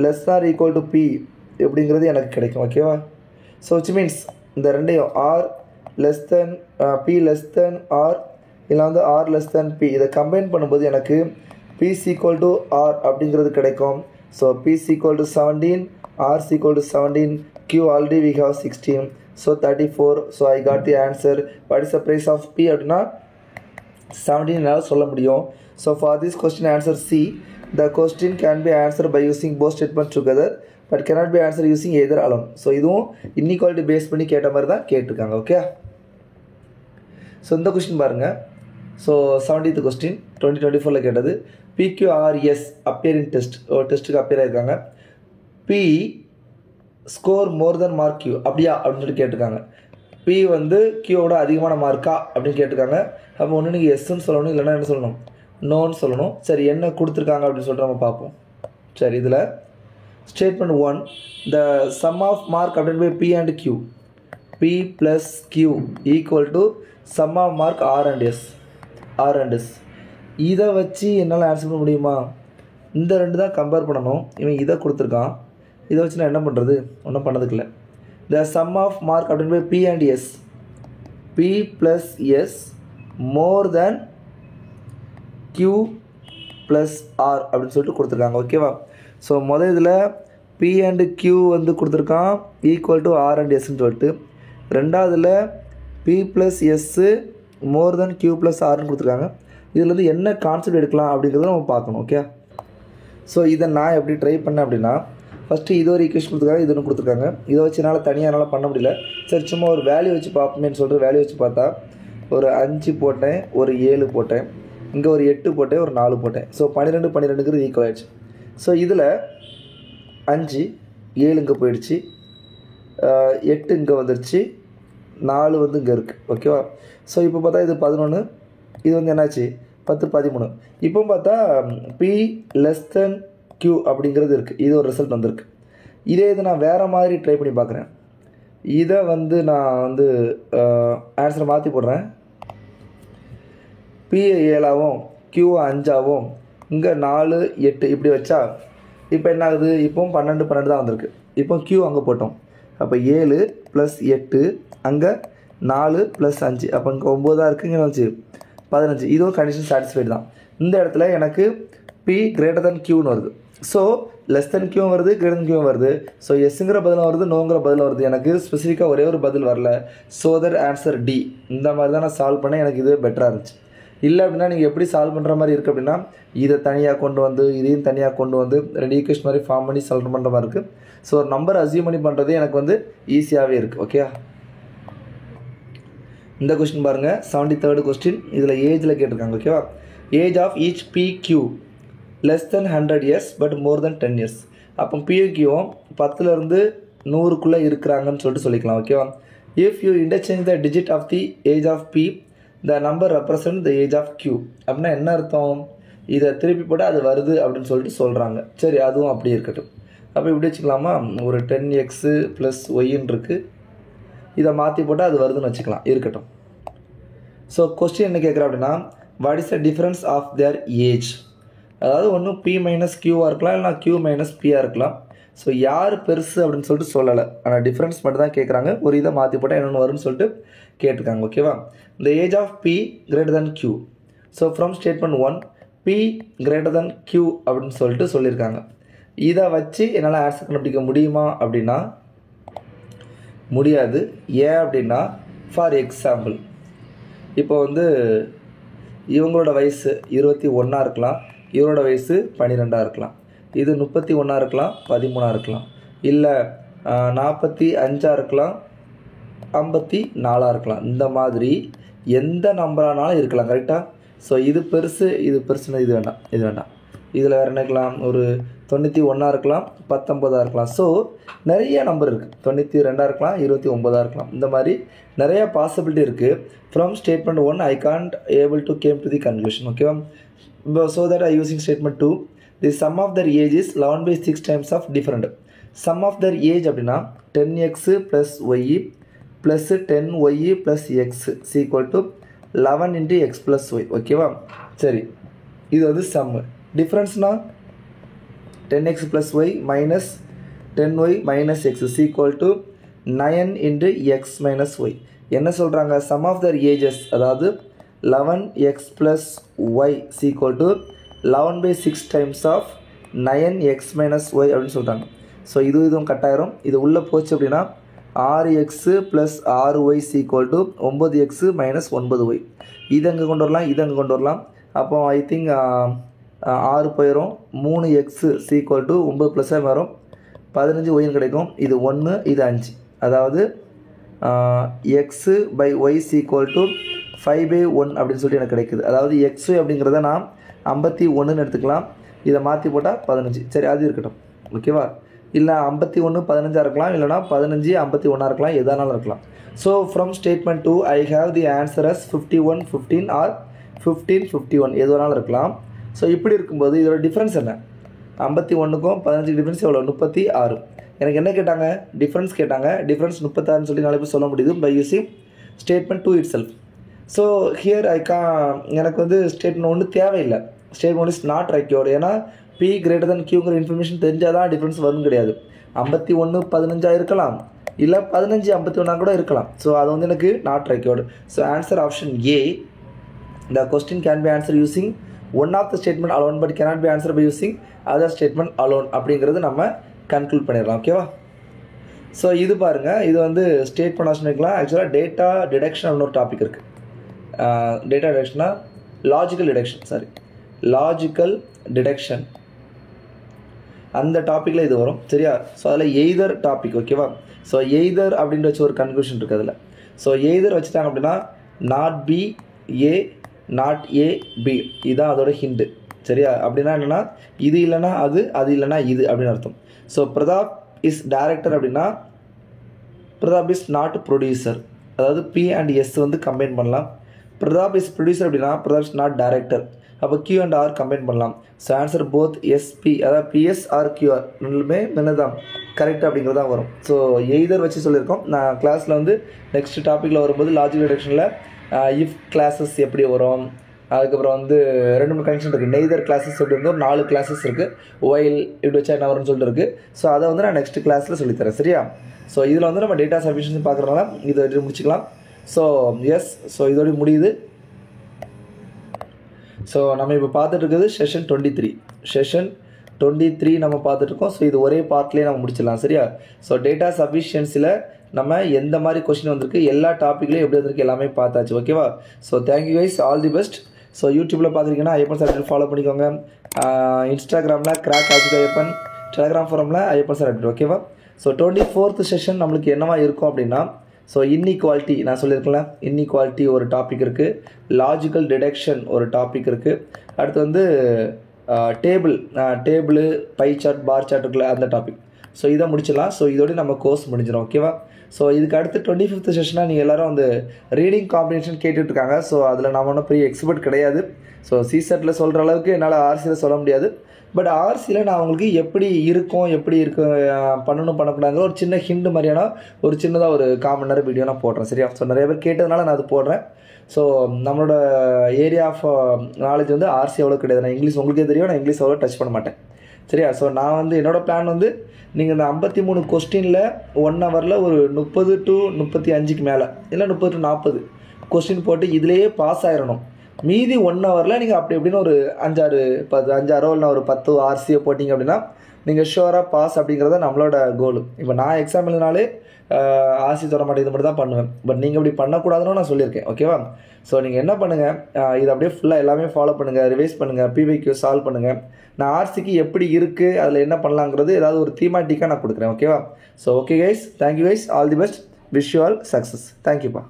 less or equal to P எப்படிங்கிறது எனக்கு கிடைக்கும். ஓகேவா? ஸோ விச் மீன்ஸ் இந்த ரெண்டையும் R less than P less than R இல்லை வந்து ஆர் லெஸ் தென் பி இதை கம்பைன் பண்ணும்போது எனக்கு பி ஈக்குவல் டு ஆர் அப்படிங்கிறது கிடைக்கும். So P equal to 17, R equal to 17, Q already we have 16, so 34. So I got the answer. What is the price of P அப்படின்னா 17 என்னால் சொல்ல முடியும். So for this question answer C. The question can be answered by using both statements together but cannot be answered using either alone. So இதுவும் inequality base பண்ணி கேட்ட மாதிரி தான் கேட்டிருக்காங்க. ஓகே, ஸோ இந்த கொஸ்டின் பாருங்கள். ஸோ 70th கொஸ்டின் 2024 கேட்டது. PQRS appear in test, ஒரு டெஸ்ட்டுக்கு அப்பியர் ஆகிருக்காங்க. P ஸ்கோர் மோர் தென் மார்க் Q அப்படியா அப்படின்னு சொல்லி கேட்டிருக்காங்க. P வந்து Qவோட அதிகமான மார்க்கா அப்படின்னு கேட்டிருக்காங்க. அப்போ ஒன்று நீங்கள் எஸ்ன்னு சொல்லணும், இல்லைன்னா என்ன சொல்லணும், நோன்னு சொல்லணும். சரி, என்ன கொடுத்துருக்காங்க அப்படின்னு சொல்லிட்டு நம்ம பார்ப்போம். சரி, இதில் statement 1, the sum of mark அப்படின்னு போய் P and Q, P plus Q equal to sum of mark R and S. இதை வச்சு என்னால் ஆன்சர் பண்ண முடியுமா? இந்த ரெண்டு தான் கம்பேர் பண்ணணும். இவன் இதை கொடுத்துருக்கான், இதை வச்சு நான் என்ன பண்ணுறது? ஒன்றும் பண்ணதுக்கு இல்லை. த சம் ஆஃப் மார்க் அப்படின்னு போய் P and S, P plus S more than Q plus R அப்படின்னு சொல்லிட்டு கொடுத்துருக்காங்க. ஓகேவா? ஸோ முதல் இதில் P அண்ட் Q வந்து கொடுத்துருக்கான் ஈக்குவல் டு R அண்ட் Sன்னு சொல்லிட்டு. ரெண்டாவதில் P ப்ளஸ் எஸ்ஸு மோர் தென் Q ப்ளஸ் Rன்னு கொடுத்துருக்காங்க. இதில் வந்து என்ன கான்செப்ட் எடுக்கலாம் அப்படிங்கிறத நம்ம பார்க்கணும். ஓகே, ஸோ இதை நான் எப்படி ட்ரை பண்ணேன் அப்படின்னா, ஃபஸ்ட்டு இது ஒரு ஈக்குவேஷன் கொடுத்துருக்காங்க, இது ஒன்று கொடுத்துருக்காங்க. இதை வச்சு என்னால் தனியாக என்னால் பண்ண முடியல. சரி, சும்மா ஒரு வேல்யூ வச்சு பார்ப்போமேன்னு சொல்லிட்டு வேல்யூ வச்சு பார்த்தா ஒரு 5 போட்டேன், ஒரு 7 போட்டேன், இங்கே ஒரு 8 போட்டேன், ஒரு 4 போட்டேன். ஸோ 12 ஈக்குவல் ஆகிடுச்சு. ஸோ இதில் 5 7 இங்கே போயிடுச்சு, 8 இங்கே வந்துடுச்சு, 4 வந்து இங்கே இருக்குது. ஓகேவா? ஸோ இப்போ பார்த்தா இது 11, இது வந்து என்னாச்சு 10 13. இப்போ பார்த்தா P லெஸ் தென் Q அப்படிங்கிறது இருக்குது. இது ஒரு ரிசல்ட் வந்திருக்கு. இதே இது நான் வேறு மாதிரி ட்ரை பண்ணி பார்க்குறேன். இதை வந்து நான் வந்து ஆன்சரை மாற்றி போடுறேன். P 7ஆகவும் Q 5ஆகவும் இங்கே 4 8 இப்படி வச்சா இப்போ என்ன ஆகுது? இப்போவும் 12 தான் வந்திருக்கு. இப்போ Q அங்கே போட்டோம். அப்போ 7 ப்ளஸ் 8, அங்கே 4 ப்ளஸ் 5, அப்போ இங்கே 9 இருக்குது, இங்கே வச்சு 15. இதுவும் கண்டிஷன் சாட்டிஸ்ஃபைடு தான். இந்த இடத்துல எனக்கு P கிரேட்டர் தென் Qன்னு வருது. ஸோ லெஸ் தென் Q வருது, கிரேட்டர் தென் Q வருது. ஸோ எஸ்ங்கிற பதில் வருது, நோங்கிற பதில் வருது. எனக்கு ஸ்பெசிஃபிக்காக ஒரே ஒரு பதில் வரல. So that answer D. இந்த மாதிரி தான் நான் சால்வ் பண்ணேன். எனக்கு இது பெட்டராக இருந்துச்சு. இல்லை அப்படின்னா நீங்கள் எப்படி சால்வ் பண்ணுற மாதிரி இருக்குது அப்படின்னா, இதை தனியாக கொண்டு வந்து இதையும் தனியாக கொண்டு வந்து 2 ஈக்குவேஷன் மாதிரி ஃபார்ம் பண்ணி சால்வ் பண்ணுற மாதிரி இருக்குது. ஸோ ஒரு நம்பர் அசியூம் பண்ணி பண்ணுறது எனக்கு வந்து ஈஸியாகவே இருக்குது. ஓகே, இந்த கொஸ்டின் பாருங்கள், 73rd கொஸ்டின். இதில் ஏஜில் கேட்டிருக்காங்க. ஓகேவா? Age of each PQ less than 100 years but more than 10 years. அப்போ PQவும் 10லேருந்து 100க்குள்ளே இருக்கிறாங்கன்னு சொல்லிட்டு சொல்லிக்கலாம். ஓகேவா? If you interchange the digit of the age of P, the number represent the age of Q. அப்படின்னா என்ன அர்த்தம்? இதை திருப்பி போட்டால் அது வருது அப்படின்னு சொல்லிட்டு சொல்கிறாங்க. சரி, அதுவும் அப்படி இருக்கட்டும். அப்போ இப்படி வச்சுக்கலாமா? ஒரு 10x ப்ளஸ் ஒய்ன்னு இருக்குது. இதை மாற்றி போட்டால் அது வருதுன்னு வச்சுக்கலாம். இருக்கட்டும். ஸோ கொஸ்டின் என்ன கேட்குறேன் அப்படின்னா, what is the difference of their age? அதாவது ஒன்று P மைனஸ் Qவாக இருக்கலாம், இல்லைனா Q மைனஸ் Pயாக இருக்கலாம். ஸோ யார் பெருசு அப்படின்னு சொல்லிட்டு சொல்லலை, ஆனால் டிஃப்ரென்ஸ் மட்டும் தான் கேட்குறாங்க. ஒரு இதை மாற்றி போட்டால் என்னென்னு வரும்னு சொல்லிட்டு கேட்டிருக்காங்க. ஓகேவா? இந்த age of P greater than Q. So from statement 1 P greater than Q அப்படின்னு சொல்லிட்டு சொல்லியிருக்காங்க. இதை வச்சு என்னால் ஆன்சர் கண்டுபிடிக்க முடியுமா அப்படின்னா முடியாது. ஏன் அப்படின்னா, ஃபார் எக்ஸாம்பிள் இப்போ வந்து இவங்களோட வயசு 21 இருக்கலாம், இவரோட வயசு 12 இருக்கலாம், இது 31 இருக்கலாம், 13 இருக்கலாம், இல்லை 45 இருக்கலாம், 54 இருக்கலாம். இந்த மாதிரி எந்த நம்பரானாலும் இருக்கலாம். கரெக்டாக? ஸோ இது பெருசு, இது பெருசுன்னு இது வேண்டாம், இது வேண்டாம். இதில் வேறு என்ன இருக்கலாம், ஒரு 91 இருக்கலாம், 19 இருக்கலாம். ஸோ நிறைய நம்பர் இருக்குது, 92 இருக்கலாம், 29 இருக்கலாம். இந்த மாதிரி நிறைய பாசிபிலிட்டி இருக்குது. From statement 1 I can't able to came to the conclusion. ஓகேவா? So that I using statement 2, the sum of their age is 11/6 times of different. Sum of their age அப்படின்னா 10x plus y plus 10y plus x is equal to 11 into x plus y. ஓகேவா? சரி, இது வந்து some. டிஃப்ரென்ஸ்னா 10x plus y minus 10y minus x is equal to 9 into x minus y. என்ன சொல்கிறாங்க, sum of their ages அதாவது 11x plus y is equal to 11/6 times of 9x minus y அப்படின்னு சொல்கிறாங்க. So இதுவும் கட்டாயிரும். இது உள்ளே போச்சு அப்படின்னா 6x plus 6y is equal to 9x minus 9y. இது அங்கே கொண்டு வரலாம், இது அங்கே கொண்டு வரலாம். அப்போ ஐ திங்க் 6 போயிடும், 3x is equal to 9 + வரும், 15y கிடைக்கும். இது 1, இது 5. அதாவது x by y is equal to 5/1 அப்படின்னு சொல்லிட்டு எனக்கு கிடைக்குது. அதாவது xy அப்படிங்கிறத நான் 51ன்னு எடுத்துக்கலாம். இதை மாற்றி போட்டால் 15. சரி, அது இருக்கட்டும். ஓகேவா? இல்லை 51 15 இருக்கலாம், இல்லைனா 15 51 இருக்கலாம், எதானாலும் இருக்கலாம். So from statement 2 I have the answer as 51 15 or 15 51 எது வேணாலும் இருக்கலாம். ஸோ இப்படி இருக்கும்போது இதோட டிஃப்ரென்ஸ் என்ன, 51க்கும் 15 டிஃப்ரென்ஸ் எவ்வளோ, 36. எனக்கு என்ன கேட்டாங்க, டிஃப்ரென்ஸ் கேட்டாங்க. டிஃப்ரென்ஸ் 36ன்னு சொல்லி நாளை போய் சொல்ல முடியுது by using statement 2 itself. So here எனக்கு வந்து ஸ்டேட்மெண்ட் 1 தேவையில்லை. Statement 1 is not required. ஏன்னா P greater than Qங்கிற இன்ஃபர்மேஷன் தெரிஞ்சால் தான் டிஃப்ரென்ஸ் வரும் கிடையாது. 51 15 இருக்கலாம், இல்லை 15 51 கூட இருக்கலாம். ஸோ அது வந்து எனக்கு not required. So answer option A, the question can be answered using one of the statement alone but cannot be answered by using other statement alone அப்படிங்கிறது நம்ம கன்க்ளூட் பண்ணிடலாம். ஓகேவா? ஸோ இது பாருங்கள், இது வந்து ஸ்டேட்மெண்ட் ஆப்ஷன் ஆக்சுவலாக டேட்டா டிடக்ஷன் அப்படின்னு ஒரு டாபிக் இருக்குது. டேட்டா டிடக்ஷனா லாஜிக்கல் டிடக்ஷன் அந்த டாப்பிக்கில் இது வரும். சரியா? ஸோ அதில் எய்தர் டாபிக். ஓகேவா? ஸோ எய்தர் அப்படின்ற வச்சு ஒரு கன்க்ளூஷன் இருக்குது அதில். ஸோ எய்தர் வச்சுட்டாங்க அப்படின்னா not B A not A B, இதுதான் அதோட ஹிண்டு. சரியா? அப்படின்னா என்னென்னா இது இல்லைனா அது, அது இல்லைனா இது அப்படின்னு அர்த்தம். ஸோ பிரதாப் இஸ் டைரக்டர் அப்படின்னா பிரதாப் இஸ் நாட் ப்ரொடியூசர். அதாவது P and S வந்து கம்பைன் பண்ணலாம். பிரதாப் இஸ் ப்ரொடியூசர் அப்படின்னா பிரதாப் இஸ் நாட் டைரக்டர். அப்போ Q and R கம்பைன் பண்ணலாம். ஸோ ஆன்சர் போத் SP, அதாவது PS ஆர் QR ரெண்டுமே என்னதான் கரெக்ட் அப்படிங்கிறது தான் வரும். ஸோ எய்தர் வச்சு சொல்லியிருக்கோம். நான் கிளாஸில் வந்து நெக்ஸ்ட் டாப்பிக்கில் வரும்போது லாஜிக்கல் டிடக்ஷனில் இஃப் கிளாஸஸ் எப்படி வரும், அதுக்கப்புறம் வந்து 2 கனெக்ஷன் இருக்குது. நெய்தர் கிளாஸஸ் எப்படி இருந்தோம், 4 கிளாஸஸ் இருக்குது. ஒயில் இப்படி வச்சா என்ன வரும்னு சொல்லிட்டு இருக்குது. ஸோ அதை வந்து நான் நெக்ஸ்ட் கிளாஸில் சொல்லித்தரேன். சரியா? ஸோ இதில் வந்து நம்ம டேட்டா சஃபிஷியன்சி பார்க்குறதுனால இதை முடிச்சுக்கலாம். ஸோ எஸ், ஸோ இதோட முடியுது. ஸோ நம்ம இப்போ பார்த்துட்டு இருக்குது செஷன் 23 நம்ம பார்த்துட்ருக்கோம். ஸோ இது ஒரே பார்ட்லேயே நம்ம முடிச்சிடலாம். சரியா? ஸோ டேட்டா சஃபிஷியன்சியில் நம்ம எந்த மாதிரி கொஸ்டின் வந்திருக்கு, எல்லா டாப்பிக்லேயும் எப்படி வந்திருக்கு எல்லாமே பார்த்தாச்சு. ஓகேவா? So thank you guys, all the best. So யூடியூப்பில் பார்த்துருக்கீங்கன்னா ஐயப்பன் சார் ஃபாலோ பண்ணிக்கோங்க. இன்ஸ்டாகிராமில் கிராக் ஆச்சு ஐயப்பன், டெலிகிராம் ஃபாரமில் ஐயப்பன் சார் அப்டேட். ஓகேவா? ஸோ 24th செஷன் நம்மளுக்கு என்னவா இருக்கும் அப்படின்னா, ஸோ இன்இக்வாலிட்டி நான் சொல்லியிருக்கேன்ல, இன்இக்வாலிட்டி ஒரு டாபிக் இருக்குது, லாஜிக்கல் டிடக்ஷன் ஒரு டாபிக் இருக்குது, அடுத்து வந்து table pie chart bar chart இருக்குல்ல அந்த டாபிக். ஸோ இதை முடிச்சிடலாம். ஸோ இதோட நம்ம கோர்ஸ் முடிஞ்சிடும். ஓகேவா? ஸோ இதுக்கு அடுத்து 25th செஷனாக நீங்கள் எல்லோரும் வந்து ரீடிங் காம்பினேஷன் கேட்டுட்ருக்காங்க. ஸோ அதில் நம்ம ஒன்றும் பெரிய எக்ஸ்பர்ட் கிடையாது. ஸோ சிசெட்டில் சொல்கிற அளவுக்கு என்னால் ஆர்சியில் சொல்ல முடியாது. பட் ஆர்சியில் நான் உங்களுக்கு எப்படி பண்ணணும் பண்ணக்கூடாதுங்கிற ஒரு சின்ன ஹிண்ட் மாதிரியான ஒரு சின்னதாக ஒரு காமன் வீடியோ நான் போடுறேன். சரியா? ஸோ நிறைய பேர் கேட்டதுனால நான் அது போடுறேன். ஸோ நம்மளோட ஏரியா ஆஃப் நாலேஜ் வந்து ஆர்சி அவ்வளோ கிடையாது. நான் இங்கிலீஷ் உங்களுக்கே தெரியும், நான் இங்கிலீஷ் அவ்வளோ டச் பண்ண மாட்டேன். சரியா? ஸோ நான் வந்து என்னோடய பிளான் வந்து நீங்கள் இந்த 53 கொஸ்டினில் 1 ஹவரில் ஒரு 30 to 35க்கு மேலே, இல்லை 30 to 40 கொஸ்டின் போட்டு இதிலேயே பாஸ் ஆகிடணும். மீதி 1 ஹவரில் நீங்கள் அப்படி எப்படின்னு ஒரு 5-6 இல்லை ஒரு 10 ஆர்சியை போட்டிங்க அப்படின்னா நீங்கள் ஷுவராக பாஸ் அப்படிங்கிறத நம்மளோட கோலு. இப்போ நான் எக்ஸாம் எழுதினாலே ஆர்சி தர மாட்டேன், இது மட்டும் தான் பண்ணுவேன். பட் நீங்கள் இப்படி பண்ணக்கூடாதுன்னு நான் சொல்லியிருக்கேன். ஓகேவா? ஸோ நீங்கள் என்ன பண்ணுங்கள், இதை அப்படியே ஃபுல்லாக எல்லாமே ஃபாலோ பண்ணுங்கள், ரிவைஸ் பண்ணுங்கள், PYQ சால்வ் பண்ணுங்கள். நான் ஆர்சிக்கு எப்படி இருக்குது, அதில் என்ன பண்ணலாங்கிறது ஏதாவது ஒரு தீமாட்டிக்காக நான் கொடுக்குறேன். ஓகேவா? So okay guys, thank you guys, all the best, wish you all success. தேங்க்யூப்பா.